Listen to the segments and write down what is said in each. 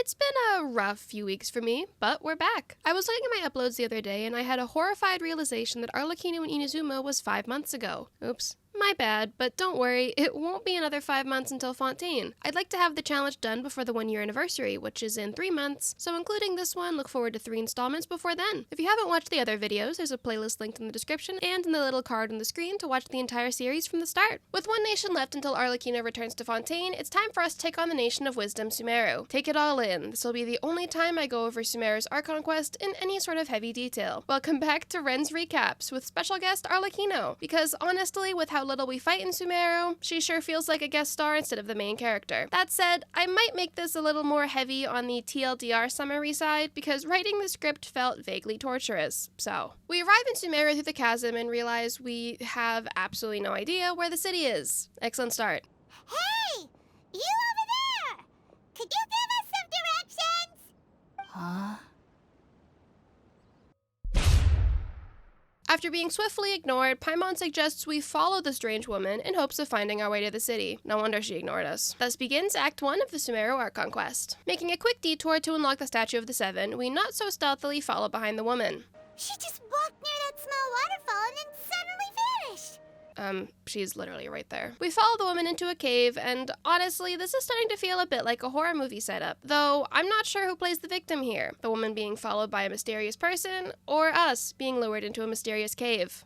It's been a rough few weeks for me, but we're back. I was looking at my uploads the other day and I had a horrified realization that Arlecchino and Inazuma was 5 months ago. Oops. My bad, but don't worry, it won't be another 5 months until Fontaine. I'd like to have the challenge done before the 1 year anniversary, which is in 3 months, so including this one, look forward to 3 installments before then. If you haven't watched the other videos, there's a playlist linked in the description and in the little card on the screen to watch the entire series from the start. With 1 nation left until Arlecchino returns to Fontaine, it's time for us to take on the Nation of Wisdom, Sumeru. Take it all in. This will be the only time I go over Sumeru's Archon quest in any sort of heavy detail. Welcome back to Ren's Recaps with special guest Arlecchino, because honestly, with how little we fight in Sumeru, she sure feels like a guest star instead of the main character. That said, I might make this a little more heavy on the TLDR summary side because writing the script felt vaguely torturous. So, we arrive in Sumeru through the chasm and realize we have absolutely no idea where the city is. Excellent start. Hey! You over there! Could you give us some directions? Huh? After being swiftly ignored, Paimon suggests we follow the strange woman in hopes of finding our way to the city. No wonder she ignored us. Thus begins Act 1 of the Sumeru Archon quest. Making a quick detour to unlock the Statue of the Seven, we not so stealthily follow behind the woman. She just walked near that small waterfall and then suddenly vanished. She's literally right there. We follow the woman into a cave, and honestly, this is starting to feel a bit like a horror movie setup. Though, I'm not sure who plays the victim here. The woman being followed by a mysterious person, or us being lured into a mysterious cave.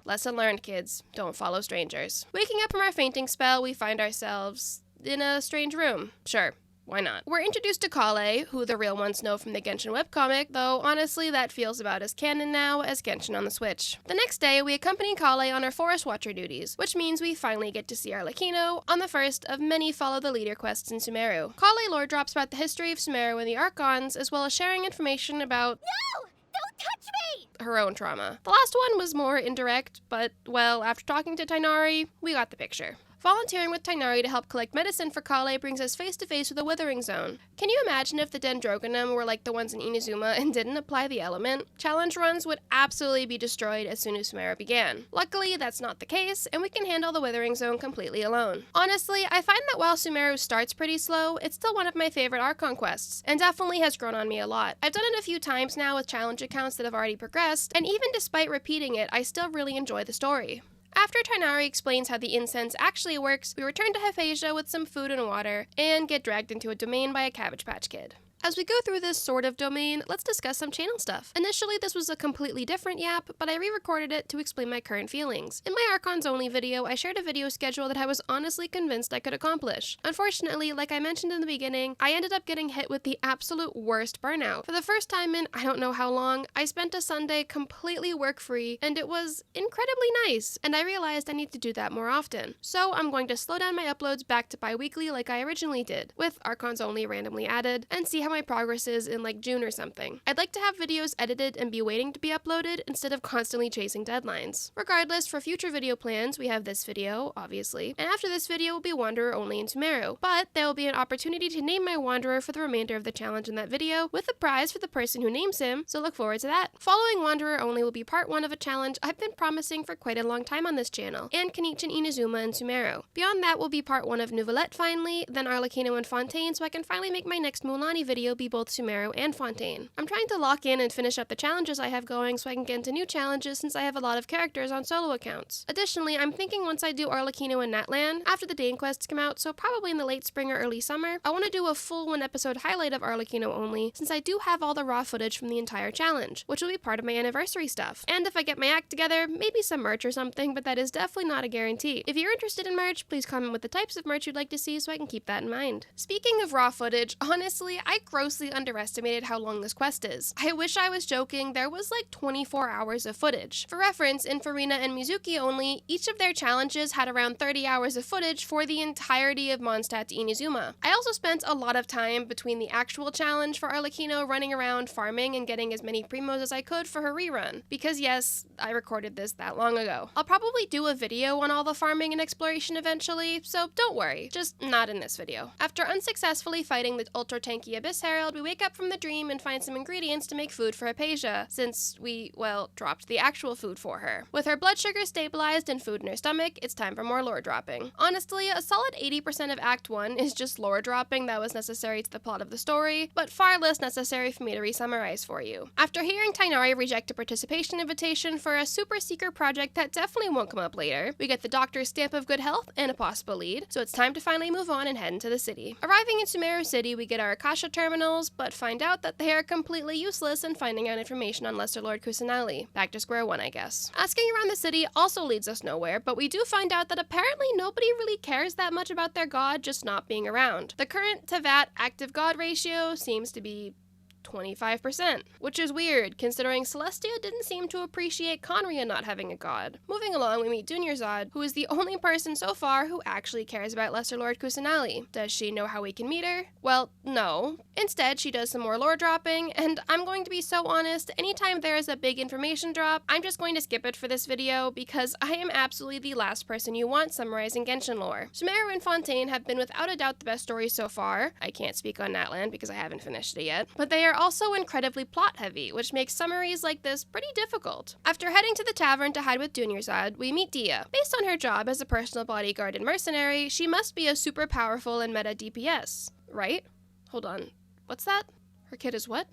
Lesson learned, kids. Don't follow strangers. Waking up from our fainting spell, we find ourselves in a strange room. Sure. Why not? We're introduced to Kale, who the real ones know from the Genshin webcomic, though honestly that feels about as canon now as Genshin on the Switch. The next day, we accompany Kale on her Forest Watcher duties, which means we finally get to see Arlecchino on the first of many Follow the Leader quests in Sumeru. Kale lore drops about the history of Sumeru and the Archons, as well as sharing information about No! Don't touch me! her own trauma. The last one was more indirect, but, well, after talking to Tighnari, we got the picture. Volunteering with Tighnari to help collect medicine for Kale brings us face to face with a withering zone. Can you imagine if the Dendrogonum were like the ones in Inazuma and didn't apply the element? Challenge runs would absolutely be destroyed as soon as Sumeru began. Luckily, that's not the case, and we can handle the withering zone completely alone. Honestly, I find that while Sumeru starts pretty slow, it's still one of my favorite Archon quests, and definitely has grown on me a lot. I've done it a few times now with challenge accounts that have already progressed, and even despite repeating it, I still really enjoy the story. After Tighnari explains how the incense actually works, we return to Hyphasia with some food and water, and get dragged into a domain by a Cabbage Patch Kid. As we go through this sort of domain, let's discuss some channel stuff. Initially, this was a completely different yap, but I re-recorded it to explain my current feelings. In my Archons Only video, I shared a video schedule that I was honestly convinced I could accomplish. Unfortunately, like I mentioned in the beginning, I ended up getting hit with the absolute worst burnout. For the first time in I don't know how long, I spent a Sunday completely work-free, and it was incredibly nice, and I realized I need to do that more often. So I'm going to slow down my uploads back to bi-weekly like I originally did, with Archons Only randomly added, and see how my progress is in like June or something. I'd like to have videos edited and be waiting to be uploaded instead of constantly chasing deadlines. Regardless, for future video plans, we have this video, obviously, and after this video will be Wanderer only in Sumeru, but there will be an opportunity to name my Wanderer for the remainder of the challenge in that video, with a prize for the person who names him, so look forward to that. Following Wanderer only will be part 1 of a challenge I've been promising for quite a long time on this channel, and Kenichi and Inazuma and Sumeru. Beyond that will be part 1 of Nouvellette finally, then Arlecchino and Fontaine, so I can finally make my next Mulanni video be both Sumeru and Fontaine. I'm trying to lock in and finish up the challenges I have going so I can get into new challenges since I have a lot of characters on solo accounts. Additionally, I'm thinking once I do Arlecchino and Natlan, after the Dane quests come out, so probably in the late spring or early summer, I want to do a full 1-episode highlight of Arlecchino only, since I do have all the raw footage from the entire challenge, which will be part of my anniversary stuff. And if I get my act together, maybe some merch or something, but that is definitely not a guarantee. If you're interested in merch, please comment with the types of merch you'd like to see so I can keep that in mind. Speaking of raw footage, honestly, I grossly underestimated how long this quest is. I wish I was joking, there was like 24 hours of footage. For reference, in Farina and Mizuki only, each of their challenges had around 30 hours of footage for the entirety of Mondstadt to Inazuma. I also spent a lot of time between the actual challenge for Arlecchino running around farming and getting as many primos as I could for her rerun, because yes, I recorded this that long ago. I'll probably do a video on all the farming and exploration eventually, so don't worry, just not in this video. After unsuccessfully fighting the ultra tanky Abyss Herald, we wake up from the dream and find some ingredients to make food for Hypatia, since we, well, dropped the actual food for her. With her blood sugar stabilized and food in her stomach, it's time for more lore dropping. Honestly, a solid 80% of Act 1 is just lore dropping that was necessary to the plot of the story, but far less necessary for me to re-summarize for you. After hearing Tighnari reject a participation invitation for a super secret project that definitely won't come up later, we get the doctor's stamp of good health and a possible lead, so it's time to finally move on and head into the city. Arriving in Sumeru City, we get our Akasha terminals, but find out that they are completely useless in finding out information on Lesser Lord Kusanali. Back to square one, I guess. Asking around the city also leads us nowhere, but we do find out that apparently nobody really cares that much about their god just not being around. The current Tevat active god ratio seems to be 25%, which is weird, considering Celestia didn't seem to appreciate Conria not having a god. Moving along, we meet Dunyarzad, who is the only person so far who actually cares about Lesser Lord Kusanali. Does she know how we can meet her? Well, no. Instead, she does some more lore dropping, and I'm going to be so honest, anytime there is a big information drop, I'm just going to skip it for this video, because I am absolutely the last person you want summarizing Genshin lore. Sumeru and Fontaine have been without a doubt the best stories so far. I can't speak on Natlan because I haven't finished it yet, but they are also incredibly plot-heavy, which makes summaries like this pretty difficult. After heading to the tavern to hide with Dunyarzad, we meet Dia. Based on her job as a personal bodyguard and mercenary, she must be a super powerful and meta DPS, right? Hold on, what's that? Her kid is what?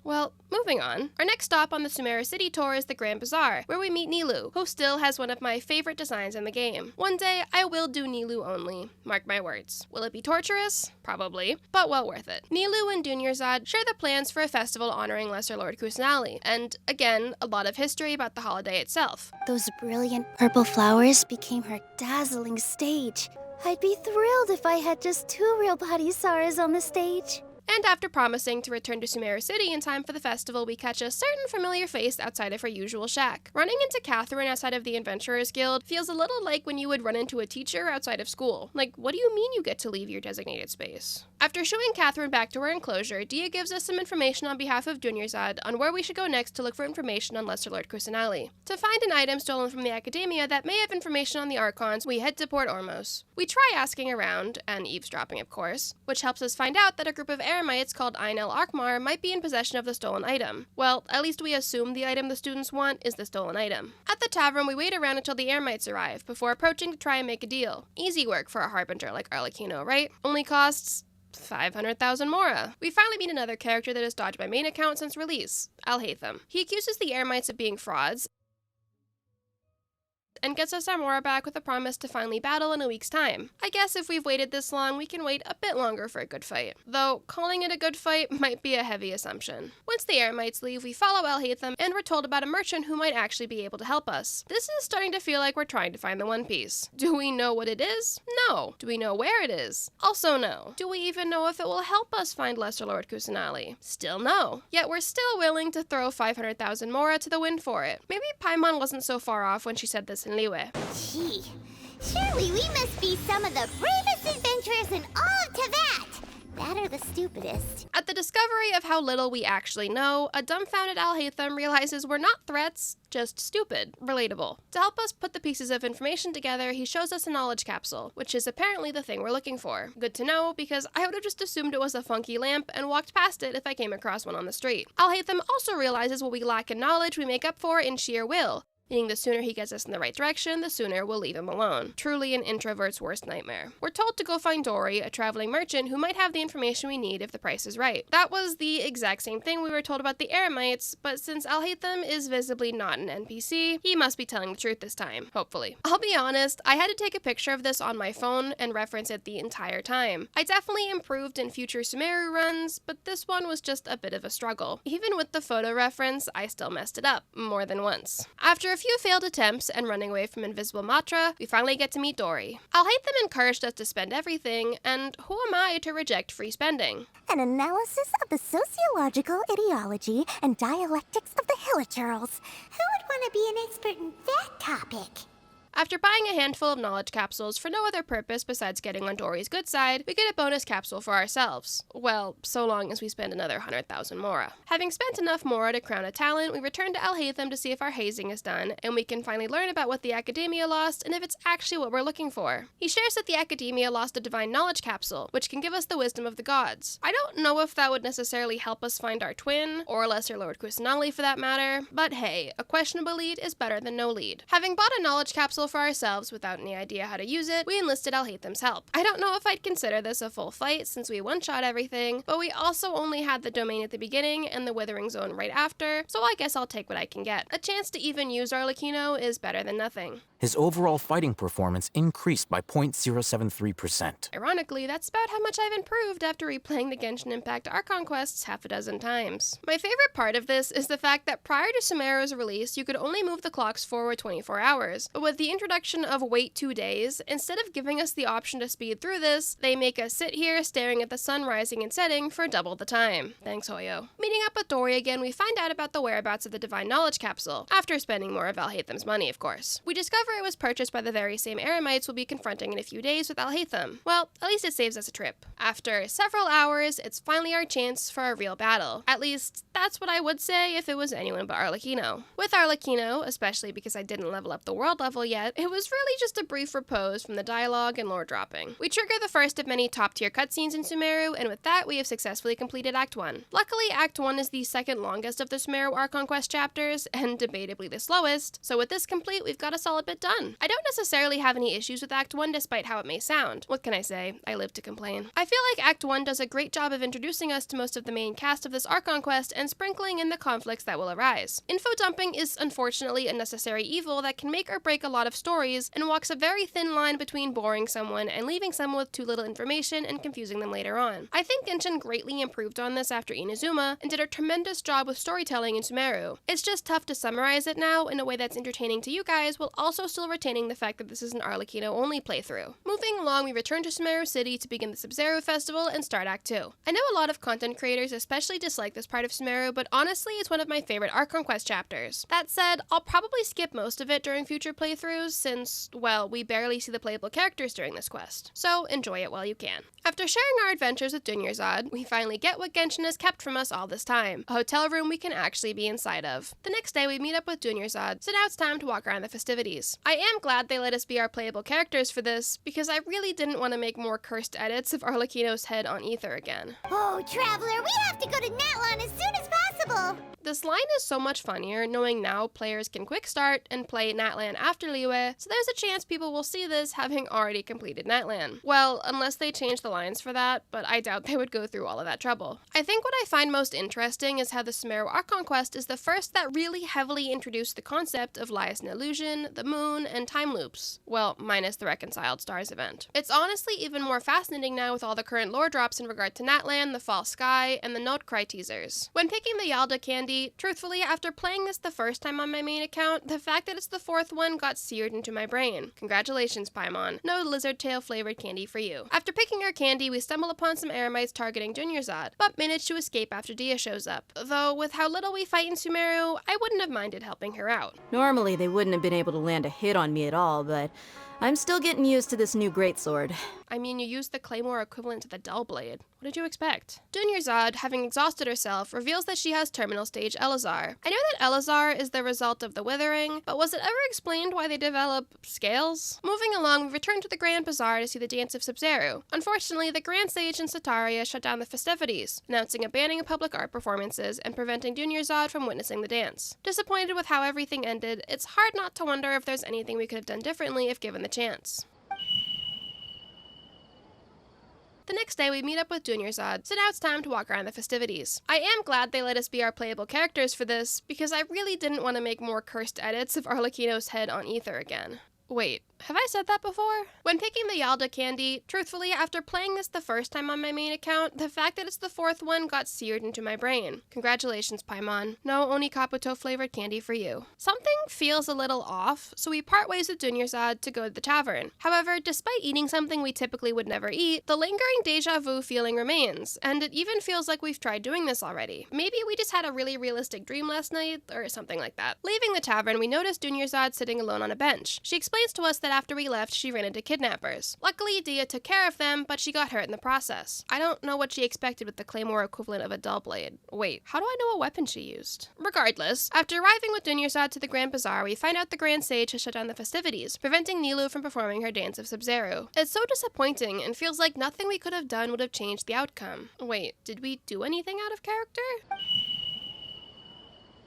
Well, moving on. Our next stop on the Sumeru City tour is the Grand Bazaar, where we meet Nilou, who still has one of my favorite designs in the game. One day, I will do Nilou only. Mark my words. Will it be torturous? Probably, but well worth it. Nilou and Dunyarzad share the plans for a festival honoring Lesser Lord Kusanali, and again, a lot of history about the holiday itself. Those brilliant purple flowers became her dazzling stage. I'd be thrilled if I had just 2 real Bodhisattvas on the stage. And after promising to return to Sumeru City in time for the festival, we catch a certain familiar face outside of her usual shack. Running into Catherine outside of the Adventurers Guild feels a little like when you would run into a teacher outside of school. Like, what do you mean you get to leave your designated space? After shooing Catherine back to her enclosure, Dia gives us some information on behalf of Dunyarzad on where we should go next to look for information on Lesser Lord Kusanali. To find an item stolen from the Academia that may have information on the Archons, we head to Port Ormos. We try asking around, and eavesdropping of course, which helps us find out that a group of Eremites called Ainel Arkmar might be in possession of the stolen item. Well, at least we assume the item the students want is the stolen item. At the tavern, we wait around until the Eremites arrive, before approaching to try and make a deal. Easy work for a harbinger like Arlecchino, right? Only costs 500,000 mora. We finally meet another character that has dodged my main account since release, Alhaitham. He accuses the Eremites of being frauds, and gets us our Mora back with a promise to finally battle in a week's time. I guess if we've waited this long, we can wait a bit longer for a good fight. Though, calling it a good fight might be a heavy assumption. Once the Eremites leave, we follow Alhaitham, and we're told about a merchant who might actually be able to help us. This is starting to feel like we're trying to find the One Piece. Do we know what it is? No. Do we know where it is? Also no. Do we even know if it will help us find Lesser Lord Kusanali? Still no. Yet we're still willing to throw 500,000 mora to the wind for it. Maybe Paimon wasn't so far off when she said this in Liyue. Gee, surely we must be some of the bravest adventurers in all of Tevat. That or the stupidest. At the discovery of how little we actually know, a dumbfounded Alhaitham realizes we're not threats, just stupid. Relatable. To help us put the pieces of information together, he shows us a knowledge capsule, which is apparently the thing we're looking for. Good to know, because I would have just assumed it was a funky lamp and walked past it if I came across one on the street. Alhaitham also realizes what we lack in knowledge we make up for in sheer will. Meaning the sooner he gets us in the right direction, the sooner we'll leave him alone. Truly an introvert's worst nightmare. We're told to go find Dory, a traveling merchant who might have the information we need if the price is right. That was the exact same thing we were told about the Eremites, but since Alhaitham is visibly not an NPC, he must be telling the truth this time, hopefully. I'll be honest, I had to take a picture of this on my phone and reference it the entire time. I definitely improved in future Sumeru runs, but this one was just a bit of a struggle. Even with the photo reference, I still messed it up, more than once. After a few failed attempts and running away from Invisible Matra, we finally get to meet Dory. Alhaitham encouraged us to spend everything, and who am I to reject free spending? An analysis of the sociological ideology and dialectics of the Hilichurls. Who would want to be an expert in that topic? After buying a handful of knowledge capsules for no other purpose besides getting on Dory's good side, we get a bonus capsule for ourselves. Well, so long as we spend another 100,000 mora. Having spent enough mora to crown a talent, we return to Alhaitham to see if our hazing is done, and we can finally learn about what the Academia lost and if it's actually what we're looking for. He shares that the Academia lost a divine knowledge capsule, which can give us the wisdom of the gods. I don't know if that would necessarily help us find our twin, or Lesser Lord Kusanali for that matter, but hey, a questionable lead is better than no lead. Having bought a knowledge capsule for ourselves without any idea how to use it, we enlisted Alhaitham's help. I don't know if I'd consider this a full fight since we one-shot everything, but we also only had the domain at the beginning and the withering zone right after, so I guess I'll take what I can get. A chance to even use Arlecchino is better than nothing. His overall fighting performance increased by 0.073%. Ironically, that's about how much I've improved after replaying the Genshin Impact Archon quests half a dozen times. My favorite part of this is the fact that prior to Sumeru's release, you could only move the clocks forward 24 hours, but with the introduction of wait 2 days, instead of giving us the option to speed through this, they make us sit here staring at the sun rising and setting for double the time. Thanks, Hoyo. Meeting up with Dory again, we find out about the whereabouts of the Divine Knowledge Capsule, after spending more of Alhaitham's money, of course. We discover it was purchased by the very same Eremites we'll be confronting in a few days with Alhaitham. Well, at least it saves us a trip. After several hours, it's finally our chance for a real battle. At least, that's what I would say if it was anyone but Arlecchino. With Arlecchino, especially because I didn't level up the world level yet, it was really just a brief repose from the dialogue and lore dropping. We trigger the first of many top-tier cutscenes in Sumeru, and with that, we have successfully completed Act 1. Luckily, Act 1 is the second longest of the Sumeru Archon Quest chapters, and debatably the slowest, so with this complete, we've got a solid bit done. I don't necessarily have any issues with Act 1 despite how it may sound. What can I say? I live to complain. I feel like Act 1 does a great job of introducing us to most of the main cast of this Archon Quest and sprinkling in the conflicts that will arise. Info dumping is unfortunately a necessary evil that can make or break a lot of stories and walks a very thin line between boring someone and leaving someone with too little information and confusing them later on. I think Genshin greatly improved on this after Inazuma and did a tremendous job with storytelling in Sumeru. It's just tough to summarize it now in a way that's entertaining to you guys while also still retaining the fact that this is an Arlecchino only playthrough. Moving along, we return to Sumeru City to begin the Sumeru Festival and start Act 2. I know a lot of content creators especially dislike this part of Sumeru, but honestly it's one of my favorite Archon Quest chapters. That said, I'll probably skip most of it during future playthroughs since, well, we barely see the playable characters during this quest. So enjoy it while you can. After sharing our adventures with Dunyarzad, we finally get what Genshin has kept from us all this time, a hotel room we can actually be inside of. The next day we meet up with Dunyarzad, so now it's time to walk around the festivities. I am glad they let us be our playable characters for this, because I really didn't want to make more cursed edits of Arlecchino's head on Ether again. Oh, Traveler, we have to go to Natlan as soon as possible! This line is so much funnier knowing now players can quick start and play Natlan after Liyue, so there's a chance people will see this having already completed Natlan. Well, unless they change the lines for that, but I doubt they would go through all of that trouble. I think what I find most interesting is how the Sumeru Archon Quest is the first that really heavily introduced the concept of lies and illusion, the moon, and time loops. Well, minus the Reconciled Stars event. It's honestly even more fascinating now with all the current lore drops in regard to Natlan, the False Sky, and the Notcry teasers. When picking the Yalda candy, truthfully, after playing this the first time on my main account, the fact that it's the fourth one got seared into my brain. Congratulations, Paimon. No lizard tail flavored candy for you. After picking our candy, we stumble upon some Eremites targeting Dunyarzad, but manage to escape after Dia shows up. Though, with how little we fight in Sumeru, I wouldn't have minded helping her out. Normally, they wouldn't have been able to land a hit on me at all, but I'm still getting used to this new greatsword. I mean, you used the claymore equivalent to the dull blade. What did you expect? Dunyarzad, having exhausted herself, reveals that she has terminal stage Elazar. I know that Elazar is the result of the withering, but was it ever explained why they develop scales? Moving along, we return to the Grand Bazaar to see the Dance of Sumeru. Unfortunately, the Grand Sage and Sataria shut down the festivities, announcing a banning of public art performances and preventing Dunyarzad from witnessing the dance. Disappointed with how everything ended, it's hard not to wonder if there's anything we could have done differently if given the chance. The next day, we meet up with Dunyarzad, so now it's time to walk around the festivities. I am glad they let us be our playable characters for this, because I really didn't want to make more cursed edits of Arlecchino's head on Ether again. Wait, have I said that before? When picking the Yalda candy, truthfully, after playing this the first time on my main account, the fact that it's the fourth one got seared into my brain. Congratulations, Paimon. No Oni Kabuto flavored candy for you. Something feels a little off, so we part ways with Dunyarzad to go to the tavern. However, despite eating something we typically would never eat, the lingering deja vu feeling remains, and it even feels like we've tried doing this already. Maybe we just had a really realistic dream last night, or something like that. Leaving the tavern, we notice Dunyarzad sitting alone on a bench. She explains explains to us that after we left, she ran into kidnappers. Luckily, Dia took care of them, but she got hurt in the process. I don't know what she expected with the claymore equivalent of a dull blade. Wait, how do I know what weapon she used? Regardless, after arriving with Dunyarzad to the Grand Bazaar, we find out the Grand Sage has shut down the festivities, preventing Nilou from performing her dance of Sub-Zero. It's so disappointing and feels like nothing we could have done would have changed the outcome. Wait, did we do anything out of character?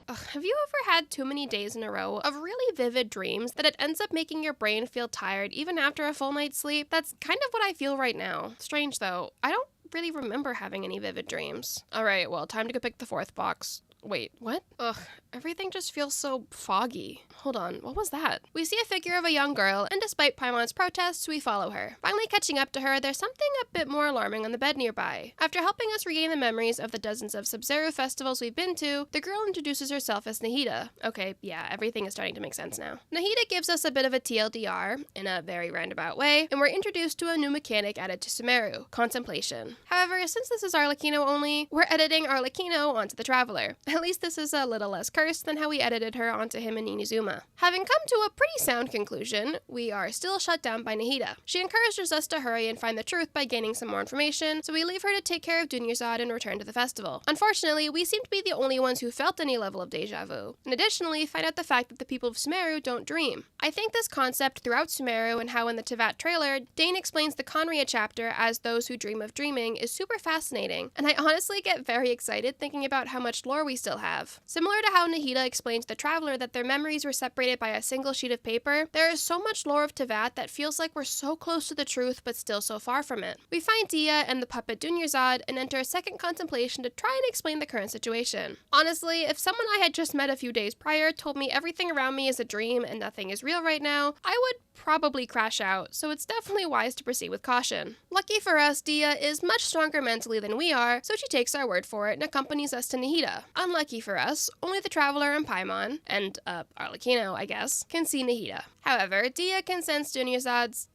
Ugh, have you ever had too many days in a row of really vivid dreams that it ends up making your brain feel tired even after a full night's sleep? That's kind of what I feel right now. Strange though, I don't really remember having any vivid dreams. Alright, well, time to go pick the fourth box. Wait, what? Ugh, everything just feels so foggy. Hold on, what was that? We see a figure of a young girl, and despite Paimon's protests, we follow her. Finally catching up to her, there's something a bit more alarming on the bed nearby. After helping us regain the memories of the dozens of Sub-Zero festivals we've been to, the girl introduces herself as Nahida. Okay, yeah, everything is starting to make sense now. Nahida gives us a bit of a TLDR, in a very roundabout way, and we're introduced to a new mechanic added to Sumeru, contemplation. However, since this is Arlecchino only, we're editing Arlecchino onto the Traveler. At least this is a little less cursed than how we edited her onto him in Inazuma. Having come to a pretty sound conclusion, we are still shut down by Nahida. She encourages us to hurry and find the truth by gaining some more information, so we leave her to take care of Dunyarzad and return to the festival. Unfortunately, we seem to be the only ones who felt any level of deja vu, and additionally find out the fact that the people of Sumeru don't dream. I think this concept throughout Sumeru and how in the Teyvat trailer, Dane explains the Conria chapter as those who dream of dreaming is super fascinating, and I honestly get very excited thinking about how much lore we still have. Similar to how Nahida explained to the Traveler that their memories were separated by a single sheet of paper, there is so much lore of Teyvat that feels like we're so close to the truth but still so far from it. We find Dia and the puppet Dunyarzad and enter a second contemplation to try and explain the current situation. Honestly, if someone I had just met a few days prior told me everything around me is a dream and nothing is real right now, I would probably crash out, so it's definitely wise to proceed with caution. Lucky for us, Dia is much stronger mentally than we are, so she takes our word for it and accompanies us to Nahida. Unlucky for us, only the Traveler and Paimon, and Arlecchino, I guess, can see Nahida. However, Dia can sense Dunyarzad's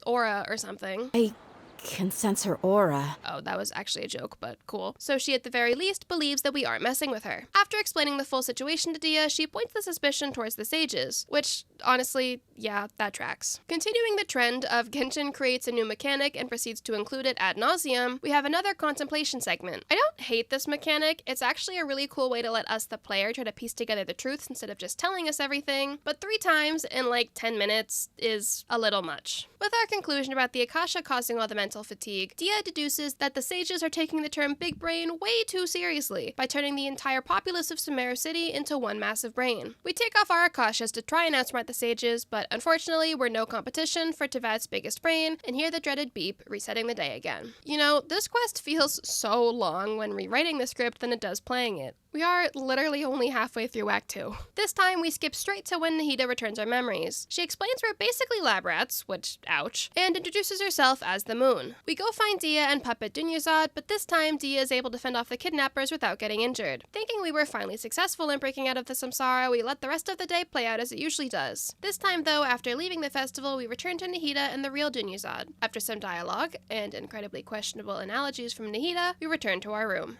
aura or something. I can sense her aura. Oh, that was actually a joke, but cool. So she at the very least believes that we aren't messing with her. After explaining the full situation to Dia, she points the suspicion towards the sages, which, honestly, yeah, that tracks. Continuing the trend of Genshin creates a new mechanic and proceeds to include it ad nauseum, we have another contemplation segment. I don't hate this mechanic, it's actually a really cool way to let us, the player, try to piece together the truth instead of just telling us everything, but 3 times in like 10 minutes is a little much. With our conclusion about the Akasha causing all the mental fatigue, Dia deduces that the sages are taking the term big brain way too seriously by turning the entire populace of Sumeru City into one massive brain. We take off our Akashas to try and outsmart the sages, but unfortunately we're no competition for Teyvat's biggest brain and hear the dreaded beep, resetting the day again. You know, this quest feels so long when rewriting the script than it does playing it. We are literally only halfway through Act 2. This time, we skip straight to when Nahida returns our memories. She explains we're basically lab rats, which, ouch, and introduces herself as the Moon. We go find Dia and puppet Dunyarzad, but this time, Dia is able to fend off the kidnappers without getting injured. Thinking we were finally successful in breaking out of the samsara, we let the rest of the day play out as it usually does. This time, though, after leaving the festival, we return to Nahida and the real Dunyarzad. After some dialogue, and incredibly questionable analogies from Nahida, we return to our room.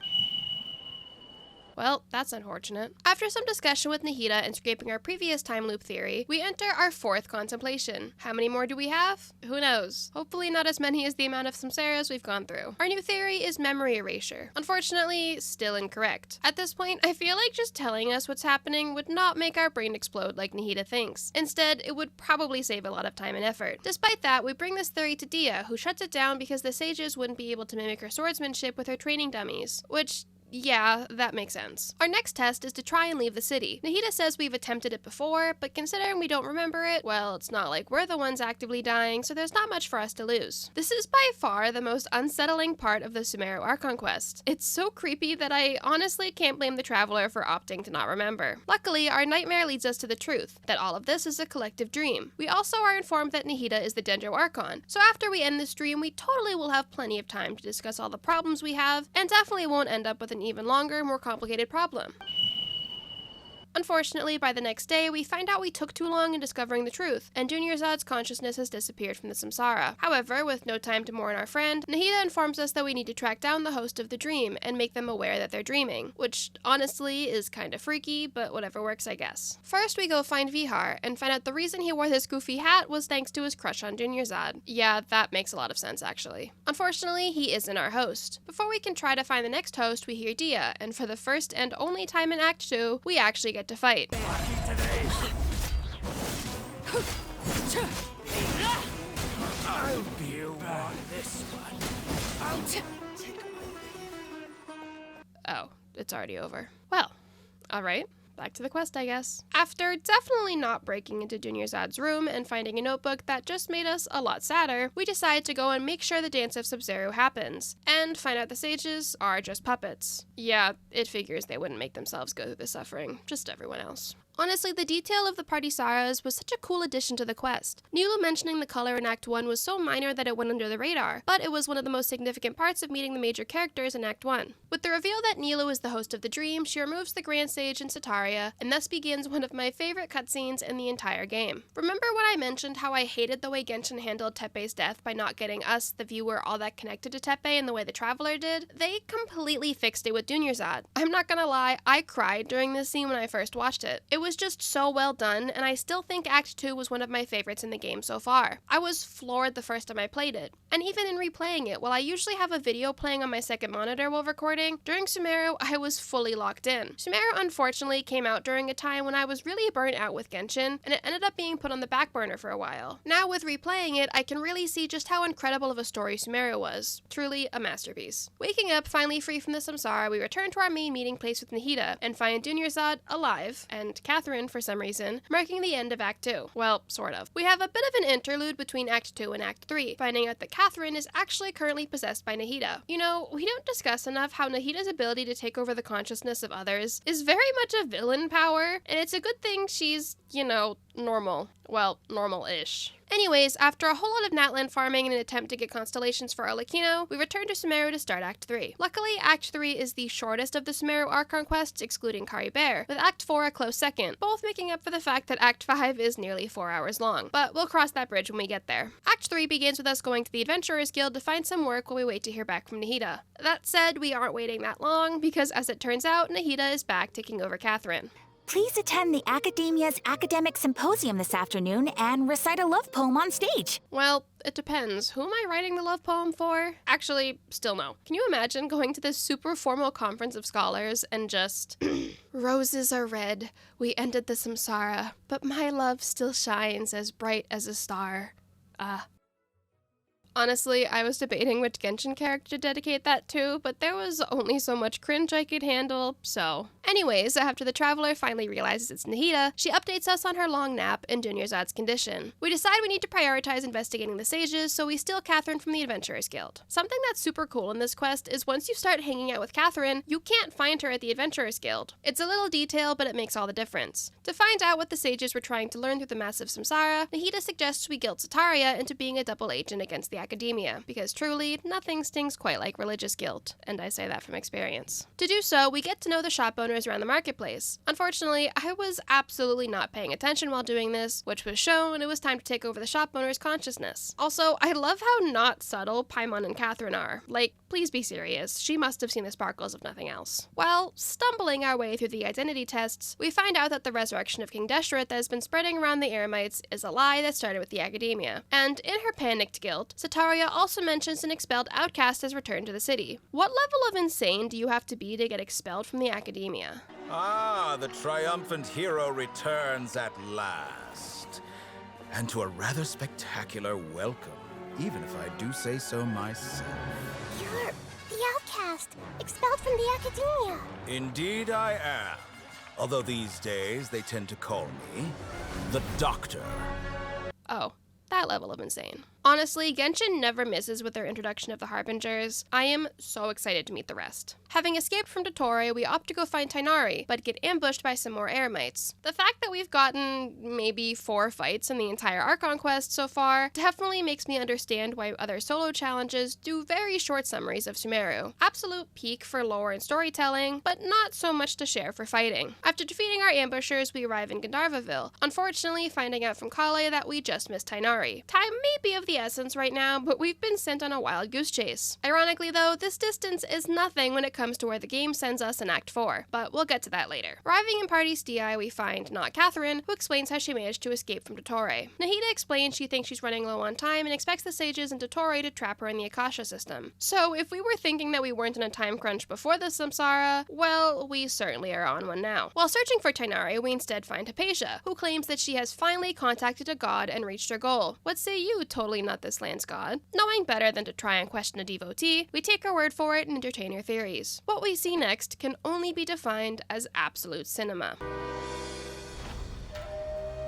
Well, that's unfortunate. After some discussion with Nahida and scraping our previous time loop theory, we enter our 4th contemplation. How many more do we have? Who knows? Hopefully not as many as the amount of samsaras we've gone through. Our new theory is memory erasure. Unfortunately, still incorrect. At this point, I feel like just telling us what's happening would not make our brain explode like Nahida thinks. Instead, it would probably save a lot of time and effort. Despite that, we bring this theory to Dia, who shuts it down because the sages wouldn't be able to mimic her swordsmanship with her training dummies, which, yeah, that makes sense. Our next test is to try and leave the city. Nahida says we've attempted it before, but considering we don't remember it, well, it's not like we're the ones actively dying, so there's not much for us to lose. This is by far the most unsettling part of the Sumeru Archon quest. It's so creepy that I honestly can't blame the Traveler for opting to not remember. Luckily, our nightmare leads us to the truth, that all of this is a collective dream. We also are informed that Nahida is the Dendro Archon, so after we end this dream, we totally will have plenty of time to discuss all the problems we have, and definitely won't end up with an even longer, more complicated problem. Unfortunately, by the next day, we find out we took too long in discovering the truth, and Dunyarzad's consciousness has disappeared from the samsara. However, with no time to mourn our friend, Nahida informs us that we need to track down the host of the dream and make them aware that they're dreaming, which honestly is kind of freaky, but whatever works, I guess. First, we go find Vihar and find out the reason he wore this goofy hat was thanks to his crush on Dunyarzad. Yeah, that makes a lot of sense, actually. Unfortunately, he isn't our host. Before we can try to find the next host, we hear Dia, and for the first and only time in Act 2, we actually get to fight. Oh, it's already over. Well, alright. Back to the quest, I guess. After definitely not breaking into Dunyarzad's room and finding a notebook that just made us a lot sadder, we decide to go and make sure the dance of Sumeru happens, and find out the sages are just puppets. Yeah, it figures they wouldn't make themselves go through the suffering, just everyone else. Honestly, the detail of the party Saras was such a cool addition to the quest. Nilu mentioning the color in Act 1 was so minor that it went under the radar, but it was one of the most significant parts of meeting the major characters in Act 1. With the reveal that Nilu is the host of the dream, she removes the Grand Sage and Sataria, and thus begins one of my favorite cutscenes in the entire game. Remember when I mentioned how I hated the way Genshin handled Teppei's death by not getting us, the viewer, all that connected to Teppei in the way the Traveler did? They completely fixed it with Dunyarzad. I'm not gonna lie, I cried during this scene when I first watched it. It was just so well done, and I still think Act 2 was one of my favorites in the game so far. I was floored the first time I played it, and even in replaying it, while I usually have a video playing on my second monitor while recording, during Sumeru, I was fully locked in. Sumeru unfortunately came out during a time when I was really burnt out with Genshin, and it ended up being put on the back burner for a while. Now with replaying it, I can really see just how incredible of a story Sumeru was. Truly a masterpiece. Waking up, finally free from the samsara, we return to our main meeting place with Nahida, and find Dunyarzad alive, and Catherine, for some reason, marking the end of Act 2. Well, sort of. We have a bit of an interlude between Act 2 and Act 3, finding out that Catherine is actually currently possessed by Nahida. You know, we don't discuss enough how Nahida's ability to take over the consciousness of others is very much a villain power, and it's a good thing she's, you know, normal. Well, normal-ish. Anyways, after a whole lot of Natlan farming in an attempt to get constellations for Arlecchino, we return to Sumeru to start Act 3. Luckily, Act 3 is the shortest of the Sumeru Archon quests, excluding Kari Bear, with Act 4 a close second, both making up for the fact that Act 5 is nearly 4 hours long. But we'll cross that bridge when we get there. Act 3 begins with us going to the Adventurers Guild to find some work while we wait to hear back from Nahida. That said, we aren't waiting that long, because as it turns out, Nahida is back taking over Catherine. Please attend the Academia's Academic Symposium this afternoon and recite a love poem on stage. Well, it depends. Who am I writing the love poem for? Actually, still no. Can you imagine going to this super formal conference of scholars and just... Roses are red, we ended the samsara, but my love still shines as bright as a star. Honestly, I was debating which Genshin character to dedicate that to, but there was only so much cringe I could handle, so. Anyways, after the Traveler finally realizes it's Nahida, she updates us on her long nap and Dunyarzad's condition. We decide we need to prioritize investigating the sages, so we steal Catherine from the Adventurers Guild. Something that's super cool in this quest is once you start hanging out with Catherine, you can't find her at the Adventurers Guild. It's a little detail, but it makes all the difference. To find out what the sages were trying to learn through the massive samsara, Nahida suggests we guilt Sataria into being a double agent against the academia, because truly, nothing stings quite like religious guilt, and I say that from experience. To do so, we get to know the shop owners around the marketplace. Unfortunately, I was absolutely not paying attention while doing this, which was shown when it was time to take over the shop owner's consciousness. Also, I love how not subtle Paimon and Catherine are. Like, please be serious, she must have seen the sparkles if nothing else. While stumbling our way through the identity tests, we find out that the resurrection of King Deshret that has been spreading around the Eremites is a lie that started with the academia. And in her panicked guilt, Sataria also mentions an expelled outcast has returned to the city. What level of insane do you have to be to get expelled from the academia? Ah, the triumphant hero returns at last. And to a rather spectacular welcome, even if I do say so myself. You're the outcast, expelled from the academia. Indeed I am. Although these days they tend to call me the Doctor. Oh, that's that level of insane. Honestly, Genshin never misses with their introduction of the Harbingers. I am so excited to meet the rest. Having escaped from Dottore, we opt to go find Tighnari, but get ambushed by some more Eremites. The fact that we've gotten maybe 4 fights in the entire Archon quest so far definitely makes me understand why other solo challenges do very short summaries of Sumeru. Absolute peak for lore and storytelling, but not so much to share for fighting. After defeating our ambushers, we arrive in Gandharvaville, unfortunately finding out from Kale that we just missed Tighnari. Time may be of the essence right now, but we've been sent on a wild goose chase. Ironically though, this distance is nothing when it comes to where the game sends us in Act 4, but we'll get to that later. Arriving in Party Stii, we find not Catherine, who explains how she managed to escape from Dottore. Nahida explains she thinks she's running low on time and expects the sages in Dottore to trap her in the Akasha system. So if we were thinking that we weren't in a time crunch before the samsara, well, we certainly are on one now. While searching for Tighnari, we instead find Hypatia, who claims that she has finally contacted a god and reached her goal. What say you, totally not this land's god? Knowing better than to try and question a devotee, we take her word for it and entertain her theories. What we see next can only be defined as absolute cinema.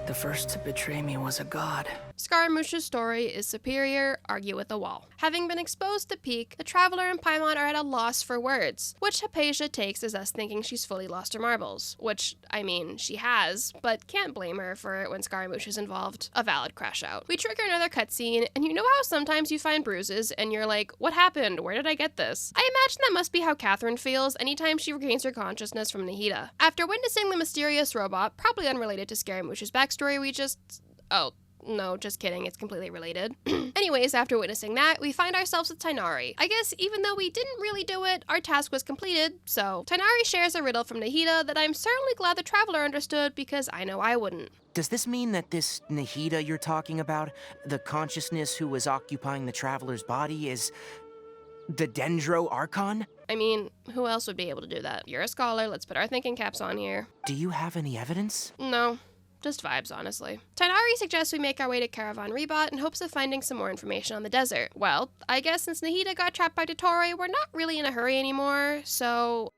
The first to betray me was a god. Scaramouche's story is superior, argue with the wall. Having been exposed to Peak, the Traveler and Paimon are at a loss for words, which Hypatia takes as us thinking she's fully lost her marbles. Which, I mean, she has, but can't blame her for it when Scaramouche is involved. A valid crash out. We trigger another cutscene, and you know how sometimes you find bruises, and you're like, what happened? Where did I get this? I imagine that must be how Catherine feels anytime she regains her consciousness from Nahida. After witnessing the mysterious robot, probably unrelated to Scaramouche's backstory, we just... oh. No, just kidding, it's completely related. Anyways, after witnessing that, we find ourselves with Tighnari. I guess even though we didn't really do it, our task was completed, so Tighnari shares a riddle from Nahida that I'm certainly glad the Traveler understood because I know I wouldn't. Does this mean that this Nahida you're talking about, the consciousness who was occupying the Traveler's body, is the Dendro Archon? I mean, who else would be able to do that? You're a scholar, let's put our thinking caps on here. Do you have any evidence? No. Just vibes, honestly. Tighnari suggests we make our way to Caravan Rebot in hopes of finding some more information on the desert. Well, I guess since Nahida got trapped by Dottore, we're not really in a hurry anymore, so...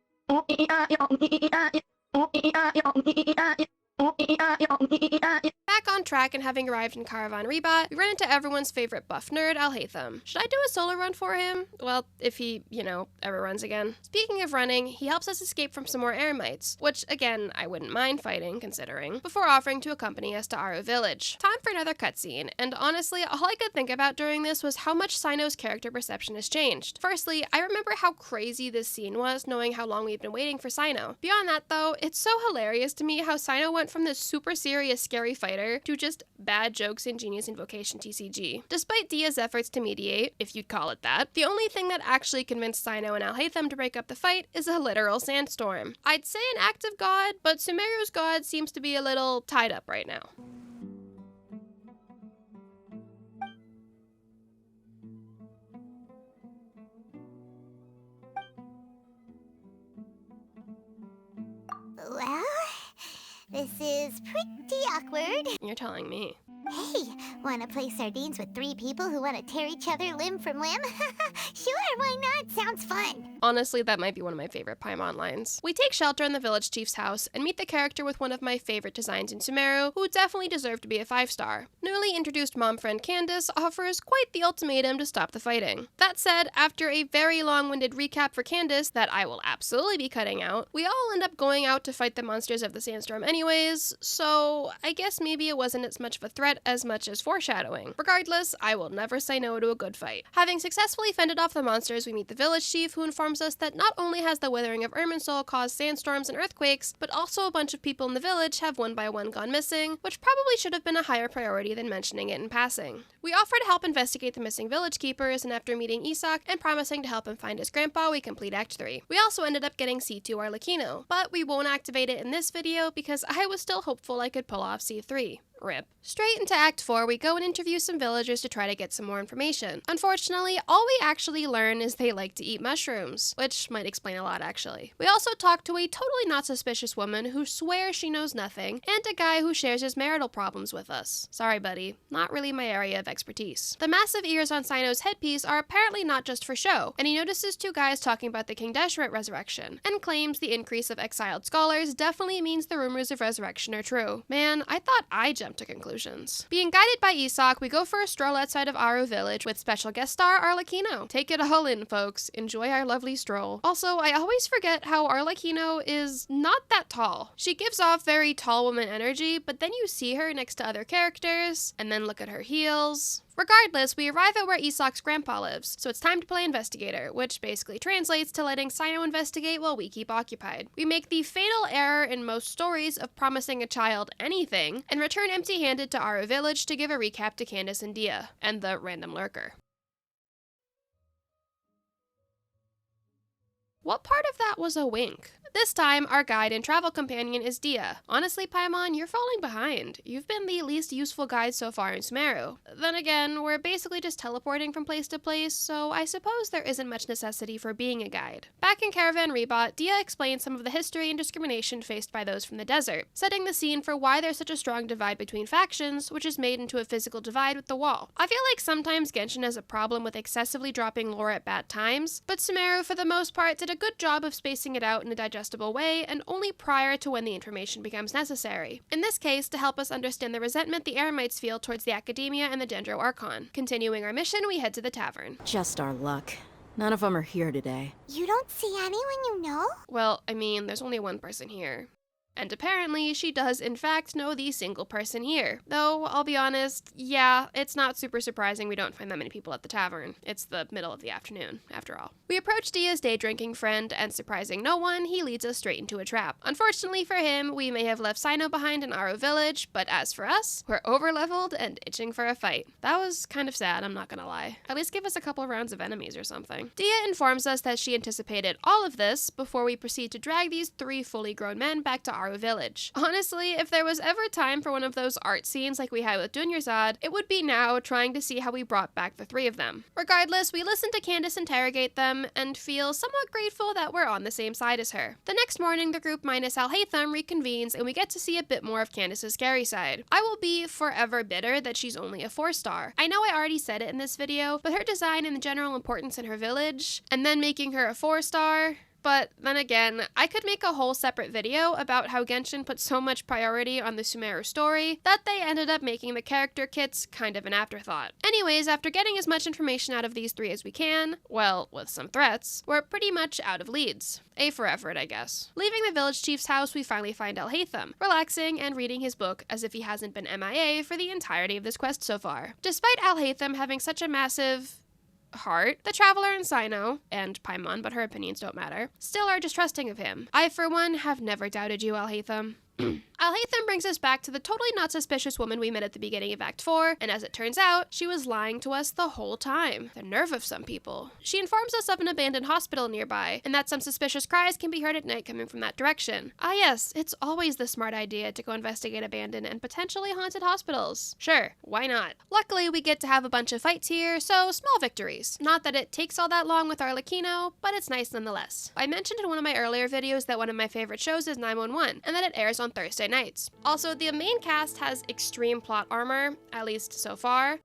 Back on track and having arrived in Caravan Rebot, we run into everyone's favorite buff nerd, Alhaitham. Should I do a solo run for him? Well, if he, ever runs again. Speaking of running, he helps us escape from some more Eremites, which, again, I wouldn't mind fighting, considering, before offering to accompany us to Aru Village. Time for another cutscene, and honestly, all I could think about during this was how much Cyno's character perception has changed. Firstly, I remember how crazy this scene was, knowing how long we've been waiting for Cyno. Beyond that, though, it's so hilarious to me how Cyno went from this super serious, scary fighter to just bad jokes in Genius Invocation TCG. Despite Dia's efforts to mediate, if you'd call it that, the only thing that actually convinced Cyno and Alhaitham to break up the fight is a literal sandstorm. I'd say an act of God, but Sumeru's god seems to be a little tied up right now. Well, this is pretty awkward. You're telling me. Hey, wanna play sardines with 3 people who wanna tear each other limb from limb? Sure, why not? Sounds fun. Honestly, that might be one of my favorite Paimon lines. We take shelter in the village chief's house and meet the character with one of my favorite designs in Sumeru, who definitely deserved to be a 5-star. Newly introduced mom friend Candace offers quite the ultimatum to stop the fighting. That said, after a very long-winded recap for Candace that I will absolutely be cutting out, we all end up going out to fight the monsters of the sandstorm anyways, so I guess maybe it wasn't as much of a threat as much as foreshadowing. Regardless, I will never say no to a good fight. Having successfully fended off the monsters, we meet the village chief, who informs us that not only has the withering of Irminsul caused sandstorms and earthquakes, but also a bunch of people in the village have one by one gone missing, which probably should have been a higher priority than mentioning it in passing. We offer to help investigate the missing village keepers, and after meeting Isak and promising to help him find his grandpa, we complete Act 3. We also ended up getting C2 Arlecchino, but we won't activate it in this video because I was still hopeful I could pull off C3. Rip. Straight into Act 4, we go and interview some villagers to try to get some more information. Unfortunately, all we actually learn is they like to eat mushrooms, which might explain a lot actually. We also talk to a totally not suspicious woman who swears she knows nothing, and a guy who shares his marital problems with us. Sorry buddy, not really my area of expertise. The massive ears on Cyno's headpiece are apparently not just for show, and he notices 2 guys talking about the King Deshret resurrection, and claims the increase of exiled scholars definitely means the rumors of resurrection are true. Man, I thought I judged jump to conclusions. Being guided by Isak, we go for a stroll outside of Aru Village with special guest star Arlecchino. Take it all in, folks. Enjoy our lovely stroll. Also, I always forget how Arlecchino is not that tall. She gives off very tall woman energy, but then you see her next to other characters, and then look at her heels. Regardless, we arrive at where Isak's grandpa lives, so it's time to play investigator, which basically translates to letting Sino investigate while we keep occupied. We make the fatal error in most stories of promising a child anything, and return empty-handed to Aru Village to give a recap to Candace and Dia, and the random lurker. What part of that was a wink? This time, our guide and travel companion is Dia. Honestly, Paimon, you're falling behind. You've been the least useful guide so far in Sumeru. Then again, we're basically just teleporting from place to place, so I suppose there isn't much necessity for being a guide. Back in Caravan Rebot, Dia explains some of the history and discrimination faced by those from the desert, setting the scene for why there's such a strong divide between factions, which is made into a physical divide with the wall. I feel like sometimes Genshin has a problem with excessively dropping lore at bad times, but Sumeru, for the most part, did a good job of spacing it out in a digestible way and only prior to when the information becomes necessary. In this case, to help us understand the resentment the Eremites feel towards the Academia and the Dendro Archon. Continuing our mission, we head to the tavern. Just our luck. None of them are here today. You don't see anyone you know? Well, I mean, there's only one person here. And apparently, she does in fact know the single person here. Though, I'll be honest, yeah, it's not super surprising we don't find that many people at the tavern. It's the middle of the afternoon, after all. We approach Dia's day drinking friend, and surprising no one, he leads us straight into a trap. Unfortunately for him, we may have left Sino behind in Aru Village, but as for us, we're over-leveled and itching for a fight. That was kind of sad, I'm not gonna lie. At least give us a couple rounds of enemies or something. Dia informs us that she anticipated all of this before we proceed to drag these 3 fully grown men back to Aru Village. Honestly, if there was ever time for one of those art scenes like we had with Dunyarzad, it would be now, trying to see how we brought back the 3 of them. Regardless, we listen to Candace interrogate them and feel somewhat grateful that we're on the same side as her. The next morning, the group minus Alhaitham reconvenes and we get to see a bit more of Candace's scary side. I will be forever bitter that she's only a 4-star. I know I already said it in this video, but her design and the general importance in her village, and then making her a 4-star... But then again, I could make a whole separate video about how Genshin put so much priority on the Sumeru story that they ended up making the character kits kind of an afterthought. Anyways, after getting as much information out of these 3 as we can, well, with some threats, we're pretty much out of leads. A for effort, I guess. Leaving the village chief's house, we finally find Alhaitham, relaxing and reading his book as if he hasn't been MIA for the entirety of this quest so far. Despite Alhaitham having such a massive... heart, the Traveler and Sino, and Paimon, but her opinions don't matter, still are distrusting of him. I, for one, have never doubted you, Alhaitham. Alhaitham brings us back to the totally not suspicious woman we met at the beginning of Act 4, and as it turns out, she was lying to us the whole time. The nerve of some people. She informs us of an abandoned hospital nearby, and that some suspicious cries can be heard at night coming from that direction. Ah yes, it's always the smart idea to go investigate abandoned and potentially haunted hospitals. Sure, why not? Luckily, we get to have a bunch of fights here, so small victories. Not that it takes all that long with Arlecchino, but it's nice nonetheless. I mentioned in one of my earlier videos that one of my favorite shows is 911, and that it airs on Thursday nights. Also, the main cast has extreme plot armor, at least so far.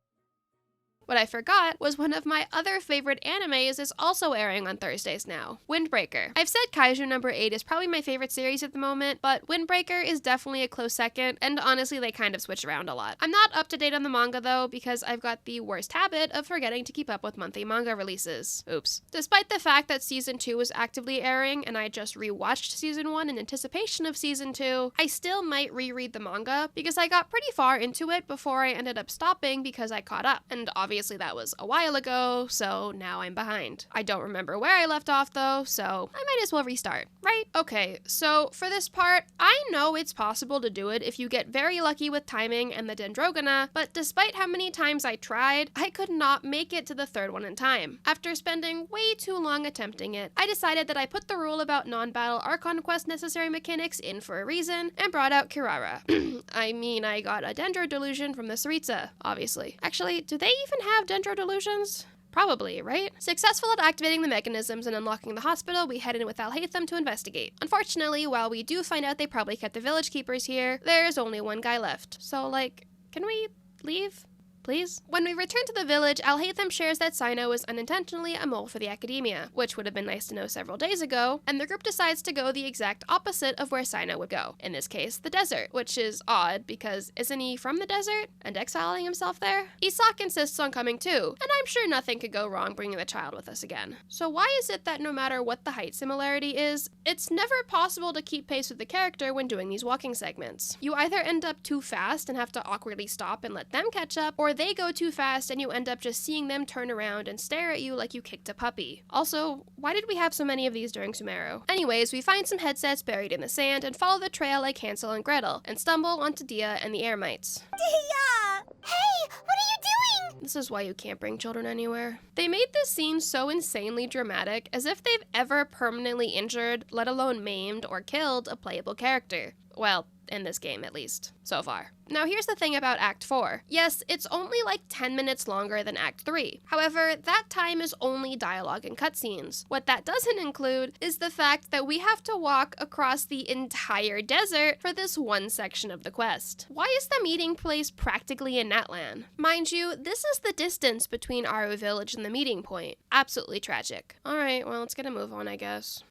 What I forgot was one of my other favorite animes is also airing on Thursdays now, Windbreaker. I've said Kaiju number 8 is probably my favorite series at the moment, but Windbreaker is definitely a close second, and honestly they kind of switch around a lot. I'm not up to date on the manga though, because I've got the worst habit of forgetting to keep up with monthly manga releases. Oops. Despite the fact that season 2 was actively airing, and I just rewatched season 1 in anticipation of season 2, I still might reread the manga, because I got pretty far into it before I ended up stopping because I caught up, and obviously that was a while ago, so now I'm behind. I don't remember where I left off though, so I might as well restart, right? Okay, so for this part, I know it's possible to do it if you get very lucky with timing and the Dendrogona, but despite how many times I tried, I could not make it to the 3rd one in time. After spending way too long attempting it, I decided that I put the rule about non-battle Archon quest necessary mechanics in for a reason, and brought out Kirara. I mean, I got a Dendro delusion from the Saritsa, obviously. Actually, do they even have Dendro delusions? Probably, right? Successful at activating the mechanisms and unlocking the hospital, we head in with Alhaitham to investigate. Unfortunately, while we do find out they probably kept the village keepers here, there's only one guy left. So, like, can we leave? please? When we return to the village, Alhaitham shares that Sino is unintentionally a mole for the academia, which would have been nice to know several days ago, and the group decides to go the exact opposite of where Sino would go, in this case, the desert, which is odd because isn't he from the desert and exiling himself there? Isak insists on coming too, and I'm sure nothing could go wrong bringing the child with us again. So why is it that no matter what the height similarity is, it's never possible to keep pace with the character when doing these walking segments? You either end up too fast and have to awkwardly stop and let them catch up, or they go too fast and you end up just seeing them turn around and stare at you like you kicked a puppy. Also, why did we have so many of these during Sumeru? Anyways, we find some headsets buried in the sand and follow the trail like Hansel and Gretel, and stumble onto Dia and the air mites. Dia! Hey, what are you doing? This is why you can't bring children anywhere. They made this scene so insanely dramatic, as if they've ever permanently injured, let alone maimed or killed, a playable character. Well, in this game at least, so far. Now here's the thing about Act 4. Yes, it's only like 10 minutes longer than Act 3. However, that time is only dialogue and cutscenes. What that doesn't include is the fact that we have to walk across the entire desert for this one section of the quest. Why is the meeting place practically in Natlan? Mind you, this is the distance between Aru Village and the meeting point. Absolutely tragic. Alright, well, let's get a move on, I guess.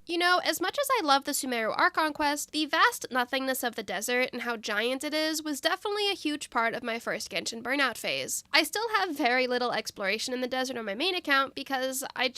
You know, as much as I love the Sumeru Archon quest, the vast nothingness of the desert and how giant it is was definitely a huge part of my first Genshin burnout phase. I still have very little exploration in the desert on my main account because I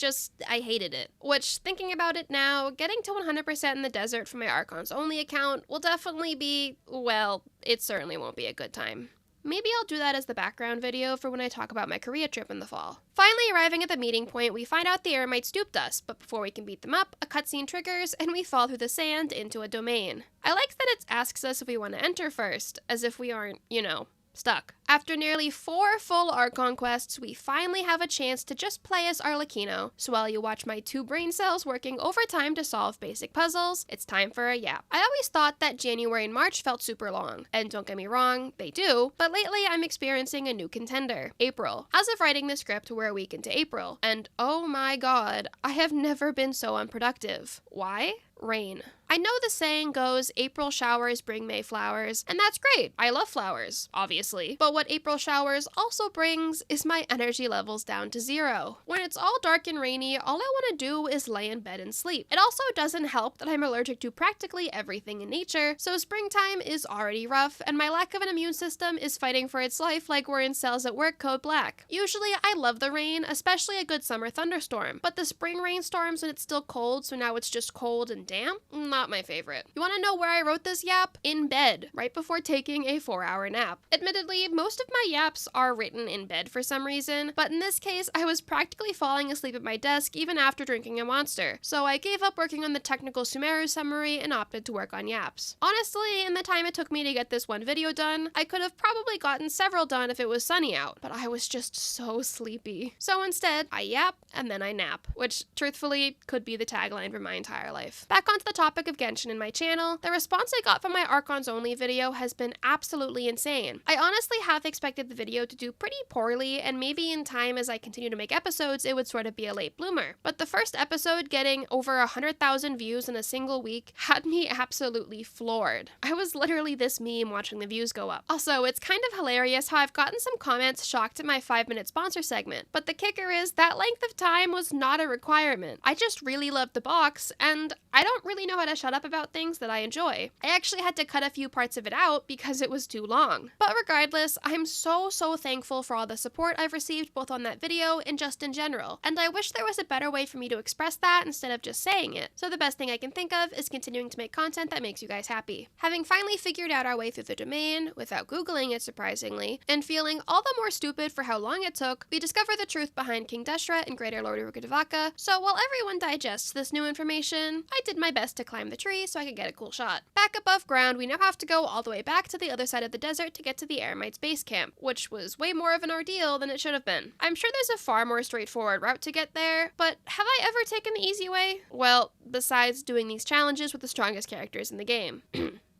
hated it. Which, thinking about it now, getting to 100% in the desert for my Archon's only account will definitely be, well, it certainly won't be a good time. Maybe I'll do that as the background video for when I talk about my Korea trip in the fall. Finally arriving at the meeting point, we find out the Eremites duped us, but before we can beat them up, a cutscene triggers and we fall through the sand into a domain. I like that it asks us if we want to enter first, as if we aren't, you know, stuck. After nearly 4 full Archon quests, we finally have a chance to just play as Arlecchino, so while you watch my 2 brain cells working overtime to solve basic puzzles, it's time for a yap. I always thought that January and March felt super long, and don't get me wrong, they do, but lately I'm experiencing a new contender, April. As of writing the script, we're a week into April, and oh my god, I have never been so unproductive. Why? Rain. I know the saying goes, April showers bring May flowers, and that's great. I love flowers, obviously. But what April showers also brings is my energy levels down to 0. When it's all dark and rainy, all I want to do is lay in bed and sleep. It also doesn't help that I'm allergic to practically everything in nature, so springtime is already rough, and my lack of an immune system is fighting for its life like we're in Cells at Work Code Black. Usually, I love the rain, especially a good summer thunderstorm, but the spring rainstorms when it's still cold, so now it's just cold and damp? Not my favorite. You want to know where I wrote this yap? In bed, right before taking a 4-hour nap. Admittedly, most of my yaps are written in bed for some reason, but in this case, I was practically falling asleep at my desk even after drinking a monster, so I gave up working on the technical Sumeru summary and opted to work on yaps. Honestly, in the time it took me to get this one video done, I could have probably gotten several done if it was sunny out, but I was just so sleepy. So instead, I yap and then I nap, which truthfully could be the tagline for my entire life. Back onto the topic of Genshin in my channel, the response I got from my Archons Only video has been absolutely insane. I honestly have expected the video to do pretty poorly, and maybe in time as I continue to make episodes, it would sort of be a late bloomer. But the first episode getting over 100,000 views in a single week had me absolutely floored. I was literally this meme watching the views go up. Also, it's kind of hilarious how I've gotten some comments shocked at my 5-minute sponsor segment, but the kicker is that length of time was not a requirement. I just really loved the box, and I don't really know how to shut up about things that I enjoy. I actually had to cut a few parts of it out because it was too long. But regardless, I'm so thankful for all the support I've received both on that video and just in general, and I wish there was a better way for me to express that instead of just saying it. So the best thing I can think of is continuing to make content that makes you guys happy. Having finally figured out our way through the domain, without Googling it surprisingly, and feeling all the more stupid for how long it took, we discover the truth behind King Deshret and Greater Lord Urukadavaka. So while everyone digests this new information, I did my best to climb the tree so I could get a cool shot. Back above ground, we now have to go all the way back to the other side of the desert to get to the Eremites base camp, which was way more of an ordeal than it should have been. I'm sure there's a far more straightforward route to get there, but have I ever taken the easy way? Well, besides doing these challenges with the strongest characters in the game.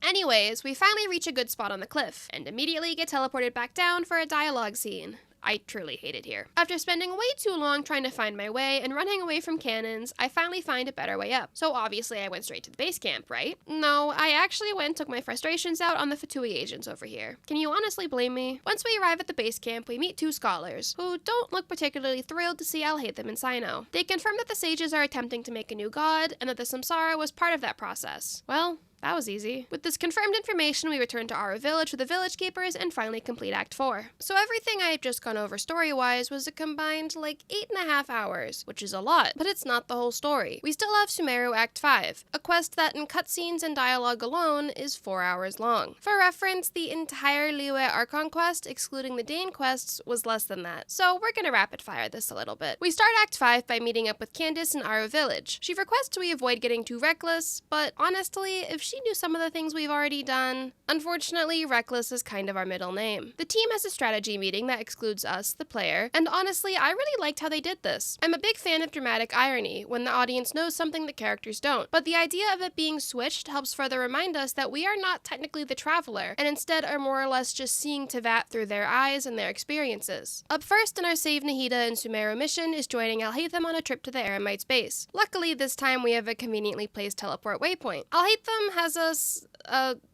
Anyways, we finally reach a good spot on the cliff, and immediately get teleported back down for a dialogue scene. I truly hate it here. After spending way too long trying to find my way and running away from cannons, I finally find a better way up. So obviously I went straight to the base camp, right? No, I actually went and took my frustrations out on the Fatui agents over here. Can you honestly blame me? Once we arrive at the base camp, we meet two scholars, who don't look particularly thrilled to see Alhaitham and Sino. They confirm that the sages are attempting to make a new god, and that the Samsara was part of that process. Well, that was easy. With this confirmed information, we return to Aru Village with the Village Keepers and finally complete Act 4. So everything I have just gone over story-wise was a combined like 8.5 hours, which is a lot, but it's not the whole story. We still have Sumeru Act 5, a quest that in cutscenes and dialogue alone is 4 hours long. For reference, the entire Liyue Archon quest, excluding the Dane quests, was less than that. So we're gonna rapid fire this a little bit. We start Act 5 by meeting up with Candace in Aru Village. She requests we avoid getting too reckless, but honestly, if she knew some of the things we've already done. Unfortunately, reckless is kind of our middle name. The team has a strategy meeting that excludes us, the player, and honestly, I really liked how they did this. I'm a big fan of dramatic irony, when the audience knows something the characters don't, but the idea of it being switched helps further remind us that we are not technically the traveler, and instead are more or less just seeing Teyvat through their eyes and their experiences. Up first in our Save Nahida and Sumeru mission is joining Alhaitham on a trip to the Eremites base. Luckily, this time we have a conveniently placed teleport waypoint. Alhaitham has us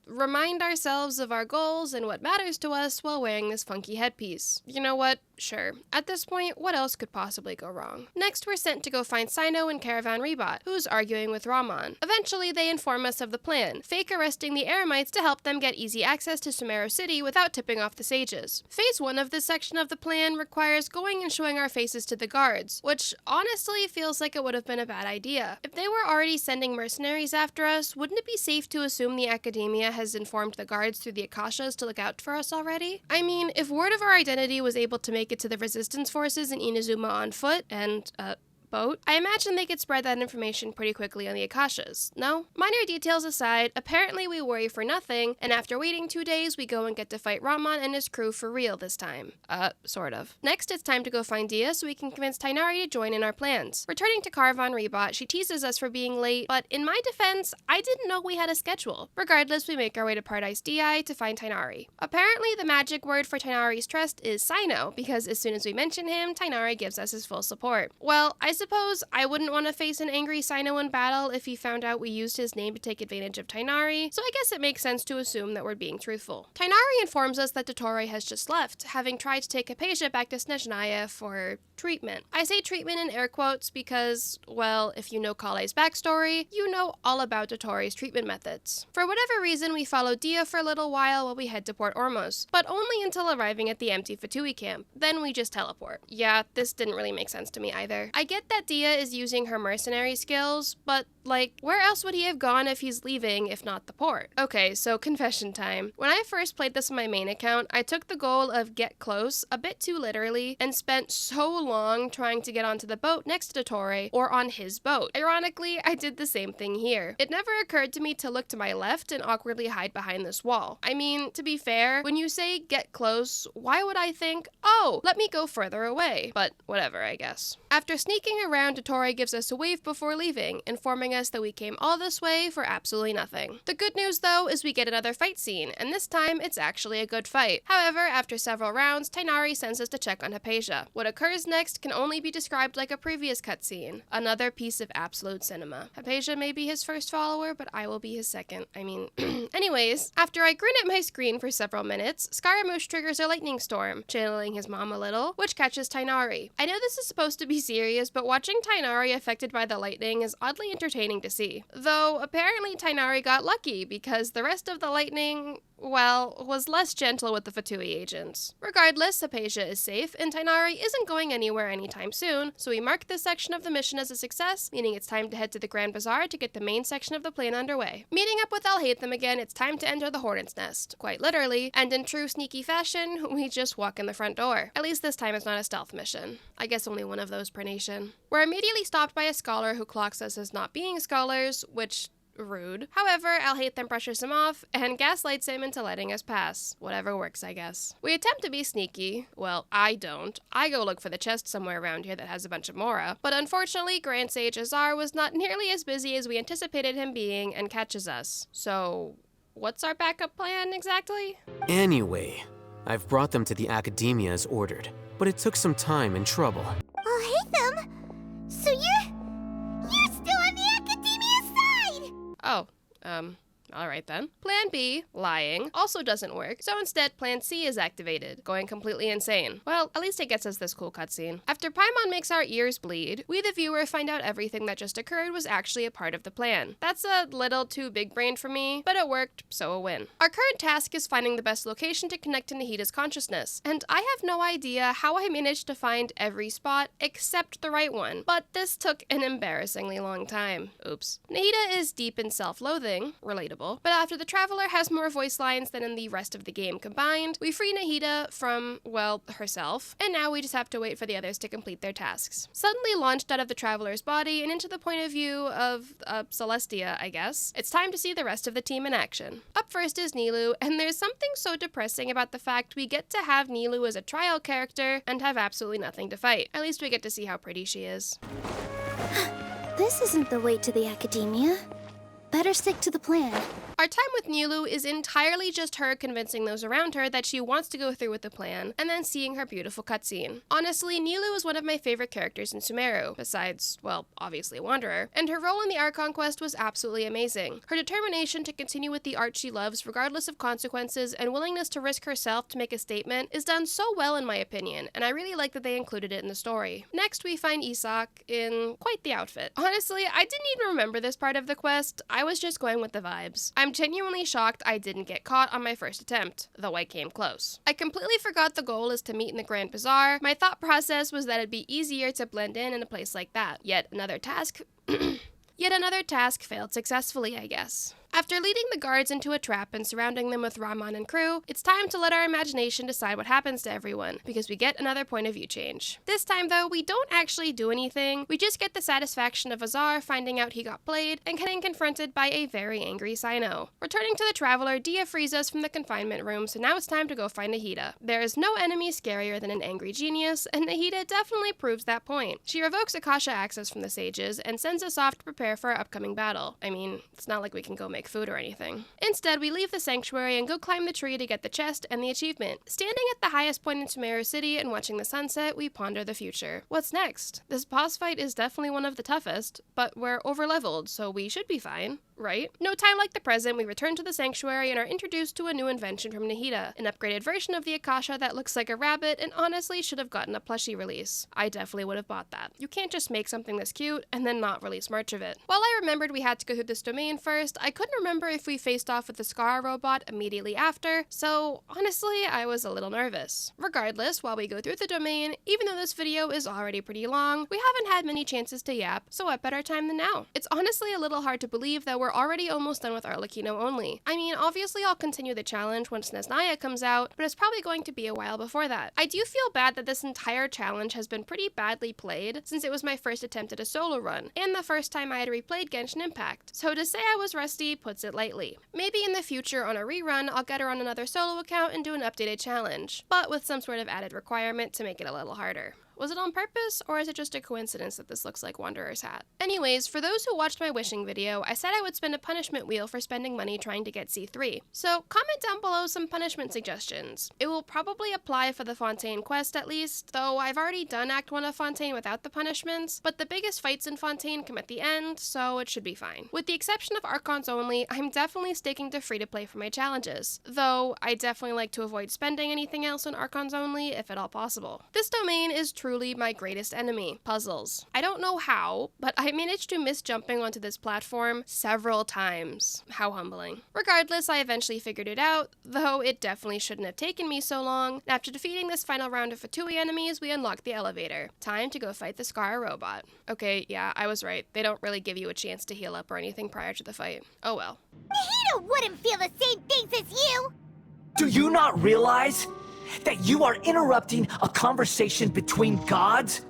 remind ourselves of our goals and what matters to us while wearing this funky headpiece. You know what? Sure. At this point, what else could possibly go wrong? Next, we're sent to go find Sino and Caravan Rebot, who's arguing with Rahman. Eventually, they inform us of the plan, fake arresting the Eremites to help them get easy access to Sumeru City without tipping off the sages. Phase 1 of this section of the plan requires going and showing our faces to the guards, which honestly feels like it would have been a bad idea. If they were already sending mercenaries after us, wouldn't it be safe to assume the Academia has informed the guards through the Akashas to look out for us already? I mean, if word of our identity was able to make it to the resistance forces in Inazuma on foot and, boat, I imagine they could spread that information pretty quickly on the Akashas, no? Minor details aside, apparently we worry for nothing, and after waiting 2 days, we go and get to fight Rahman and his crew for real this time. Sort of. Next, it's time to go find Dia so we can convince Tighnari to join in our plans. Returning to Caravan Rebot, she teases us for being late, but in my defense, I didn't know we had a schedule. Regardless, we make our way to Paradise Di to find Tighnari. Apparently, the magic word for Tighnari's trust is Sino, because as soon as we mention him, Tighnari gives us his full support. Well, I suppose I wouldn't want to face an angry Sino in battle if he found out we used his name to take advantage of Tighnari, so I guess it makes sense to assume that we're being truthful. Tighnari informs us that Dottore has just left, having tried to take Hypatia back to Snezhnaya for treatment. I say treatment in air quotes because, well, if you know Kale's backstory, you know all about Dottore's treatment methods. For whatever reason, we follow Dia for a little while we head to Port Ormos, but only until arriving at the empty Fatui camp. Then we just teleport. Yeah, this didn't really make sense to me either. I get that Dia is using her mercenary skills, but like, where else would he have gone if he's leaving, if not the port? Okay, so confession time. When I first played this on my main account, I took the goal of get close a bit too literally and spent so long trying to get onto the boat next to Dottore or on his boat. Ironically, I did the same thing here. It never occurred to me to look to my left and awkwardly hide behind this wall. I mean, to be fair, when you say get close, why would I think, oh, let me go further away? But whatever, I guess. After sneaking around, Dottore gives us a wave before leaving, informing us that we came all this way for absolutely nothing. The good news, though, is we get another fight scene, and this time it's actually a good fight. However, after several rounds, Tighnari sends us to check on Hypatia. What occurs next can only be described like a previous cutscene. Another piece of absolute cinema. Hypatia may be his first follower, but I will be his second. I mean, anyways, after I grin at my screen for several minutes, Scaramouche triggers a lightning storm, channeling his mom a little, which catches Tighnari. I know this is supposed to be serious, but watching Tighnari affected by the lightning is oddly entertaining entertaining to see. Though, apparently Tighnari got lucky because the rest of the lightning, well, was less gentle with the Fatui agents. Regardless, Hypatia is safe, and Tighnari isn't going anywhere anytime soon, so we mark this section of the mission as a success, meaning it's time to head to the Grand Bazaar to get the main section of the plan underway. Meeting up with Alhaitham again, it's time to enter the Hornet's Nest, quite literally, and in true sneaky fashion, we just walk in the front door. At least this time it's not a stealth mission. I guess only one of those per nation. We're immediately stopped by a scholar who clocks us as not being scholars, which rude. However, Alhaitham brushes him off and gaslights him into letting us pass. Whatever works, I guess. We attempt to be sneaky. Well, I don't. I go look for the chest somewhere around here that has a bunch of Mora. But unfortunately, Grand Sage Azar was not nearly as busy as we anticipated him being and catches us. So, what's our backup plan exactly? Anyway, I've brought them to the Academia as ordered, but it took some time and trouble. Alhaitham? So you're still on the Academia side! Oh, alright then. Plan B, lying, also doesn't work, so instead Plan C is activated, going completely insane. Well, at least it gets us this cool cutscene. After Paimon makes our ears bleed, we the viewer find out everything that just occurred was actually a part of the plan. That's a little too big-brained for me, but it worked, so a win. Our current task is finding the best location to connect to Nahida's consciousness, and I have no idea how I managed to find every spot except the right one, but this took an embarrassingly long time. Oops. Nahida is deep in self-loathing, relatable, but after the Traveler has more voice lines than in the rest of the game combined, we free Nahida from, well, herself, and now we just have to wait for the others to complete their tasks. Suddenly launched out of the Traveler's body and into the point of view of, Celestia, I guess, it's time to see the rest of the team in action. Up first is Nilou, and there's something so depressing about the fact we get to have Nilou as a trial character and have absolutely nothing to fight. At least we get to see how pretty she is. This isn't the way to the Academia. Better stick to the plan. Our time with Nilou is entirely just her convincing those around her that she wants to go through with the plan, and then seeing her beautiful cutscene. Honestly, Nilou is one of my favorite characters in Sumeru, besides, well, obviously Wanderer, and her role in the Archon quest was absolutely amazing. Her determination to continue with the art she loves regardless of consequences and willingness to risk herself to make a statement is done so well in my opinion, and I really like that they included it in the story. Next, we find Isak in quite the outfit. Honestly, I didn't even remember this part of the quest. I was just going with the vibes. I'm genuinely shocked I didn't get caught on my first attempt, though I came close. I completely forgot the goal is to meet in the Grand Bazaar. My thought process was that it'd be easier to blend in a place like that. Yet another task failed successfully, I guess. After leading the guards into a trap and surrounding them with Rahman and crew, it's time to let our imagination decide what happens to everyone, because we get another point of view change. This time though, we don't actually do anything, we just get the satisfaction of Azar finding out he got played and getting confronted by a very angry Sino. Returning to the Traveler, Dia frees us from the confinement room, so now it's time to go find Nahida. There is no enemy scarier than an angry genius, and Nahida definitely proves that point. She revokes Akasha access from the sages and sends us off to prepare for our upcoming battle. I mean, it's not like we can go make food or anything. Instead, we leave the sanctuary and go climb the tree to get the chest and the achievement. Standing at the highest point in Sumeru City and watching the sunset, we ponder the future. What's next? This boss fight is definitely one of the toughest, but we're over-leveled, so we should be fine, right? No time like the present, we return to the sanctuary and are introduced to a new invention from Nahida, an upgraded version of the Akasha that looks like a rabbit and honestly should have gotten a plushie release. I definitely would have bought that. You can't just make something this cute and then not release merch of it. While I remembered we had to go through this domain first, I couldn't remember if we faced off with the Scar robot immediately after, so honestly, I was a little nervous. Regardless, while we go through the domain, even though this video is already pretty long, we haven't had many chances to yap, so what better time than now? It's honestly a little hard to believe that we're already almost done with Arlecchino only. I mean, obviously I'll continue the challenge once Nesnaya comes out, but it's probably going to be a while before that. I do feel bad that this entire challenge has been pretty badly played, since it was my first attempt at a solo run, and the first time I had replayed Genshin Impact, so to say I was rusty puts it lightly. Maybe in the future on a rerun, I'll get her on another solo account and do an updated challenge, but with some sort of added requirement to make it a little harder. Was it on purpose, or is it just a coincidence that this looks like Wanderer's hat? Anyways, for those who watched my wishing video, I said I would spin a punishment wheel for spending money trying to get C3. So comment down below some punishment suggestions. It will probably apply for the Fontaine quest at least, though I've already done Act 1 of Fontaine without the punishments, but the biggest fights in Fontaine come at the end, so it should be fine. With the exception of Archons only, I'm definitely sticking to free-to-play for my challenges, though I definitely like to avoid spending anything else on Archons only if at all possible. This domain is truly truly my greatest enemy, puzzles. I don't know how, but I managed to miss jumping onto this platform several times. How humbling. Regardless, I eventually figured it out, though it definitely shouldn't have taken me so long. After defeating this final round of Fatui enemies, we unlocked the elevator. Time to go fight the Scar robot. Okay, yeah, I was right. They don't really give you a chance to heal up or anything prior to the fight. Oh well. Nahida wouldn't feel the same things as you! Do you not realize that you are interrupting a conversation between gods?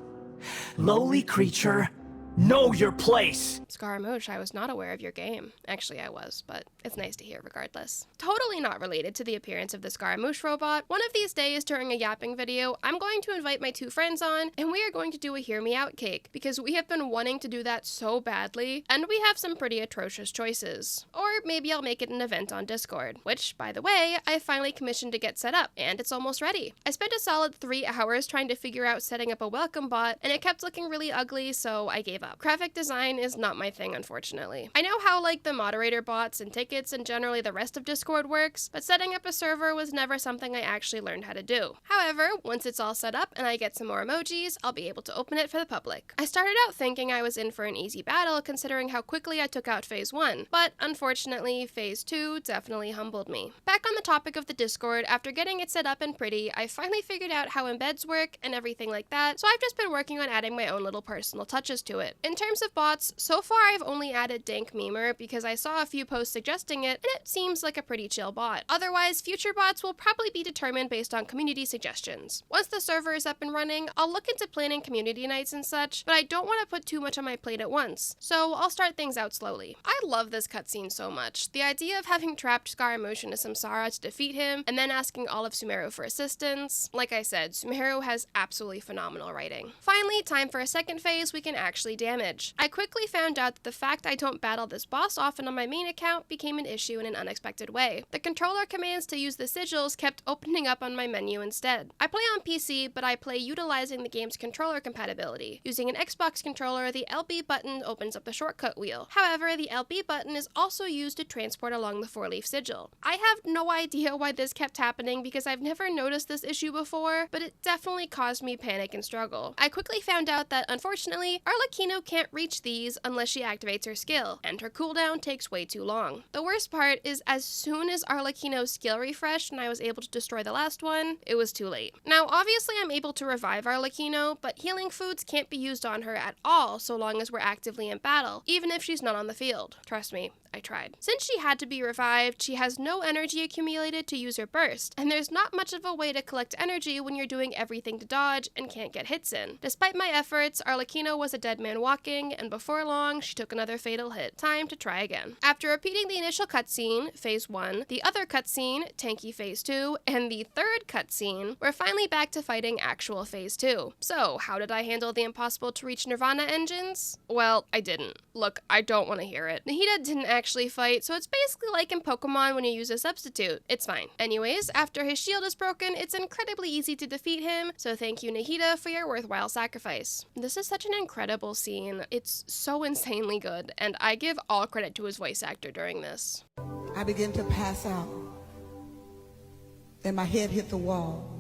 Lowly creature, know your place! Scaramouche, I was not aware of your game. Actually, I was, but it's nice to hear regardless. Totally not related to the appearance of the Scaramouche robot. One of these days during a yapping video, I'm going to invite my 2 friends on, and we are going to do a Hear Me Out cake, because we have been wanting to do that so badly, and we have some pretty atrocious choices. Or maybe I'll make it an event on Discord, which, by the way, I finally commissioned to get set up, and it's almost ready. I spent a solid 3 hours trying to figure out setting up a welcome bot, and it kept looking really ugly, so I gave up. Graphic design is not my thing, unfortunately. I know how like the moderator bots and tickets and generally the rest of Discord works, but setting up a server was never something I actually learned how to do. However, once it's all set up and I get some more emojis, I'll be able to open it for the public. I started out thinking I was in for an easy battle considering how quickly I took out Phase 1, but unfortunately, Phase 2 definitely humbled me. Back on the topic of the Discord, after getting it set up and pretty, I finally figured out how embeds work and everything like that, so I've just been working on adding my own little personal touches to it. In terms of bots, so far I've only added Dank Memer because I saw a few posts suggesting it, and it seems like a pretty chill bot. Otherwise, future bots will probably be determined based on community suggestions. Once the server is up and running, I'll look into planning community nights and such, but I don't want to put too much on my plate at once, so I'll start things out slowly. I love this cutscene so much. The idea of having trapped Scaramouche into Samsara to defeat him, and then asking all of Sumeru for assistance. Like I said, Sumeru has absolutely phenomenal writing. Finally, time for a second phase we can actually damage. I quickly found out that the fact I don't battle this boss often on my main account became an issue in an unexpected way. The controller commands to use the sigils kept opening up on my menu instead. I play on PC, but I play utilizing the game's controller compatibility. Using an Xbox controller, the LB button opens up the shortcut wheel. However, the LB button is also used to transport along the 4-leaf sigil. I have no idea why this kept happening because I've never noticed this issue before, but it definitely caused me panic and struggle. I quickly found out that, unfortunately, Arlecchino can't reach these unless she activates her skill, and her cooldown takes way too long. The worst part is as soon as Arlecchino's skill refreshed and I was able to destroy the last one, it was too late. Now, obviously I'm able to revive Arlecchino, but healing foods can't be used on her at all so long as we're actively in battle, even if she's not on the field. Trust me, I tried. Since she had to be revived, she has no energy accumulated to use her burst, and there's not much of a way to collect energy when you're doing everything to dodge and can't get hits in. Despite my efforts, Arlecchino was a dead man walking, and before long, she took another fatal hit. Time to try again. After repeating the initial cutscene, Phase 1, the other cutscene, Tanky Phase 2, and the third cutscene, we're finally back to fighting actual Phase 2. So, how did I handle the impossible to reach Nirvana engines? Well, I didn't. Look, I don't want to hear it. Nahida didn't actually fight, so it's basically like in Pokemon when you use a substitute. It's fine. Anyways, after his shield is broken, it's incredibly easy to defeat him, so thank you Nahida for your worthwhile sacrifice. This is such an incredible scene. It's so insanely good, and I give all credit to his voice actor during this. I began to pass out, and my head hit the wall.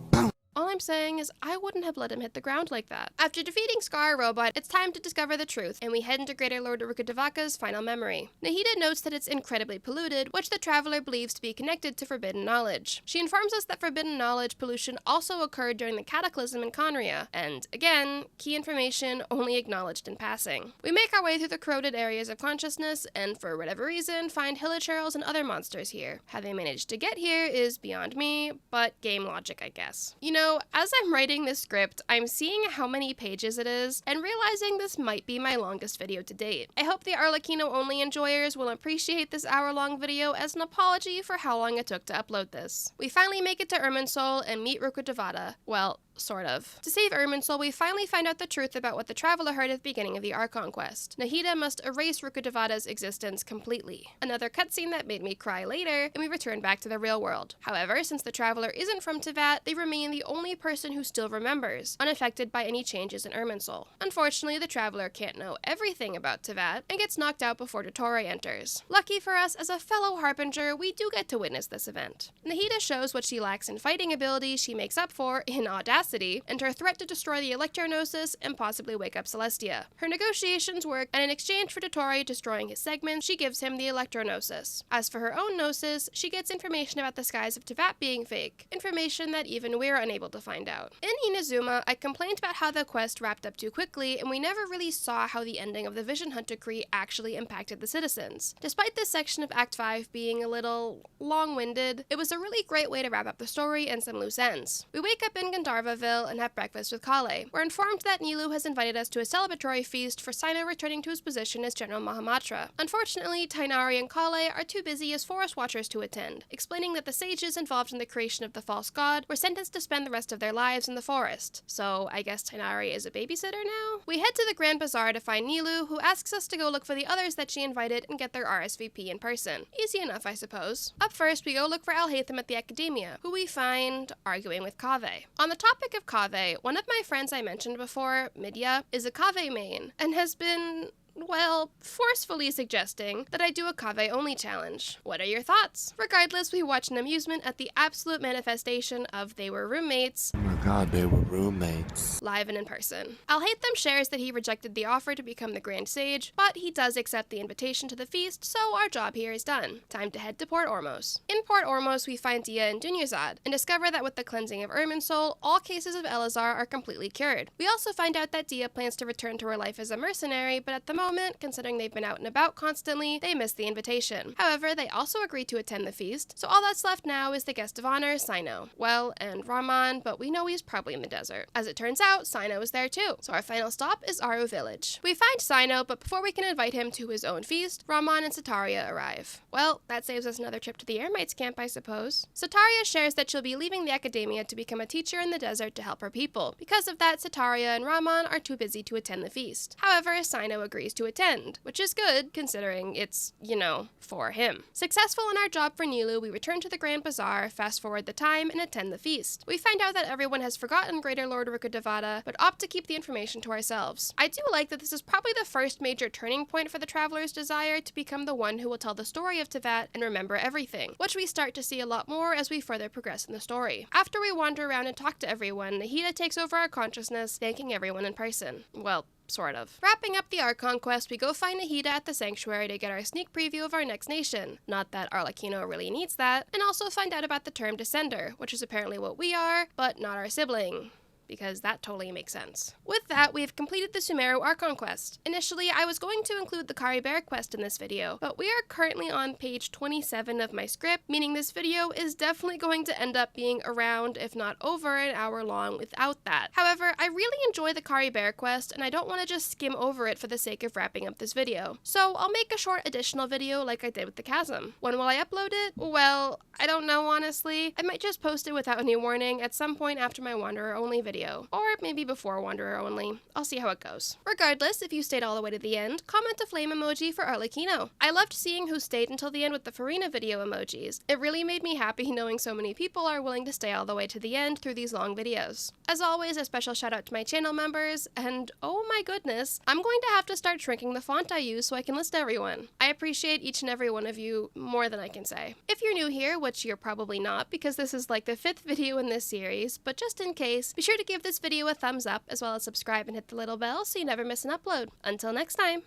All I'm saying is I wouldn't have let him hit the ground like that. After defeating Scar Robot, it's time to discover the truth, and we head into Greater Lord Rukkhadevaka's final memory. Nahida notes that it's incredibly polluted, which the traveler believes to be connected to forbidden knowledge. She informs us that forbidden knowledge pollution also occurred during the Cataclysm in Conria, and again, key information only acknowledged in passing. We make our way through the corroded areas of consciousness, and for whatever reason, find hilichurls and other monsters here. How they managed to get here is beyond me, but game logic, I guess. You know, as I'm writing this script, I'm seeing how many pages it is, and realizing this might be my longest video to date. I hope the Arlecchino only enjoyers will appreciate this hour-long video as an apology for how long it took to upload this. We finally make it to Irminsul and meet Rukkhadevata. Well, sort of. To save Irminsul, we finally find out the truth about what the traveler heard at the beginning of the Archon quest. Nahida must erase Rukkhadevata's existence completely. Another cutscene that made me cry later, and we return back to the real world. However, since the traveler isn't from Teyvat, they remain the only person who still remembers, unaffected by any changes in Irminsul. Unfortunately, the traveler can't know everything about Teyvat, and gets knocked out before Dottore enters. Lucky for us, as a fellow Harbinger, we do get to witness this event. Nahida shows what she lacks in fighting ability she makes up for in audacity curiosity, and her threat to destroy the Electro-Gnosis and possibly wake up Celestia. Her negotiations work, and in exchange for Dottore destroying his segments, she gives him the Electro-Gnosis. As for her own Gnosis, she gets information about the skies of Teyvat being fake, information that even we're unable to find out. In Inazuma, I complained about how the quest wrapped up too quickly, and we never really saw how the ending of the Vision Hunt decree actually impacted the citizens. Despite this section of Act 5 being a little long-winded, it was a really great way to wrap up the story and some loose ends. We wake up in Gandharvaville and have breakfast with Kale. We're informed that Nilou has invited us to a celebratory feast for Cyno returning to his position as General Mahamatra. Unfortunately, Tighnari and Kale are too busy as forest watchers to attend, explaining that the sages involved in the creation of the false god were sentenced to spend the rest of their lives in the forest. So I guess Tighnari is a babysitter now? We head to the Grand Bazaar to find Nilou, who asks us to go look for the others that she invited and get their RSVP in person. Easy enough, I suppose. Up first, we go look for Alhaitham at the Academia, who we find arguing with Kaveh. On the topic of Kaveh, one of my friends I mentioned before, Midya, is a Kaveh main, and has been, well, forcefully suggesting that I do a Kaveh-only challenge. What are your thoughts? Regardless, we watch in amusement at the absolute manifestation of they were roommates. Oh my god, they were roommates. Live and in person. Alhaitham shares that he rejected the offer to become the Grand Sage, but he does accept the invitation to the feast, so our job here is done. Time to head to Port Ormos. In Port Ormos, we find Dia and Dunyazad, and discover that with the cleansing of Irminsul, all cases of Elazar are completely cured. We also find out that Dia plans to return to her life as a mercenary, but at the moment, considering they've been out and about constantly, they missed the invitation. However, they also agreed to attend the feast, so all that's left now is the guest of honor, Cyno. Well, and Rahman, but we know he's probably in the desert. As it turns out, Cyno is there too, so our final stop is Aru Village. We find Cyno, but before we can invite him to his own feast, Rahman and Sataria arrive. Well, that saves us another trip to the Eremites camp, I suppose. Sataria shares that she'll be leaving the Academia to become a teacher in the desert to help her people. Because of that, Sataria and Rahman are too busy to attend the feast. However, Cyno agrees to attend, which is good considering it's, for him. Successful in our job for Nilou, we return to the Grand Bazaar, fast forward the time, and attend the feast. We find out that everyone has forgotten Greater Lord Rukkhadevata, but opt to keep the information to ourselves. I do like that this is probably the first major turning point for the Traveler's desire to become the one who will tell the story of Teyvat and remember everything, which we start to see a lot more as we further progress in the story. After we wander around and talk to everyone, Nahida takes over our consciousness, thanking everyone in person. Well, sort of. Wrapping up the Archon quest, we go find Nahida at the Sanctuary to get our sneak preview of our next nation. Not that Arlecchino really needs that. And also find out about the term Descender, which is apparently what we are, but not our sibling, because that totally makes sense. With that, we have completed the Sumeru Archon quest. Initially, I was going to include the Kari Bear quest in this video, but we are currently on page 27 of my script, meaning this video is definitely going to end up being around, if not over, an hour long without that. However, I really enjoy the Kari Bear quest, and I don't want to just skim over it for the sake of wrapping up this video. So I'll make a short additional video like I did with the Chasm. When will I upload it? Well, I don't know, honestly. I might just post it without any warning at some point after my Wanderer Only video. Or maybe before Wanderer Only. I'll see how it goes. Regardless, if you stayed all the way to the end, comment a flame emoji for Arlecchino. I loved seeing who stayed until the end with the Farina video emojis. It really made me happy knowing so many people are willing to stay all the way to the end through these long videos. As always, a special shout out to my channel members, and oh my goodness, I'm going to have to start shrinking the font I use so I can list everyone. I appreciate each and every one of you more than I can say. If you're new here, which you're probably not because this is like the 5th video in this series, but just in case, be sure to give this video a thumbs up as well as subscribe and hit the little bell so you never miss an upload. Until next time!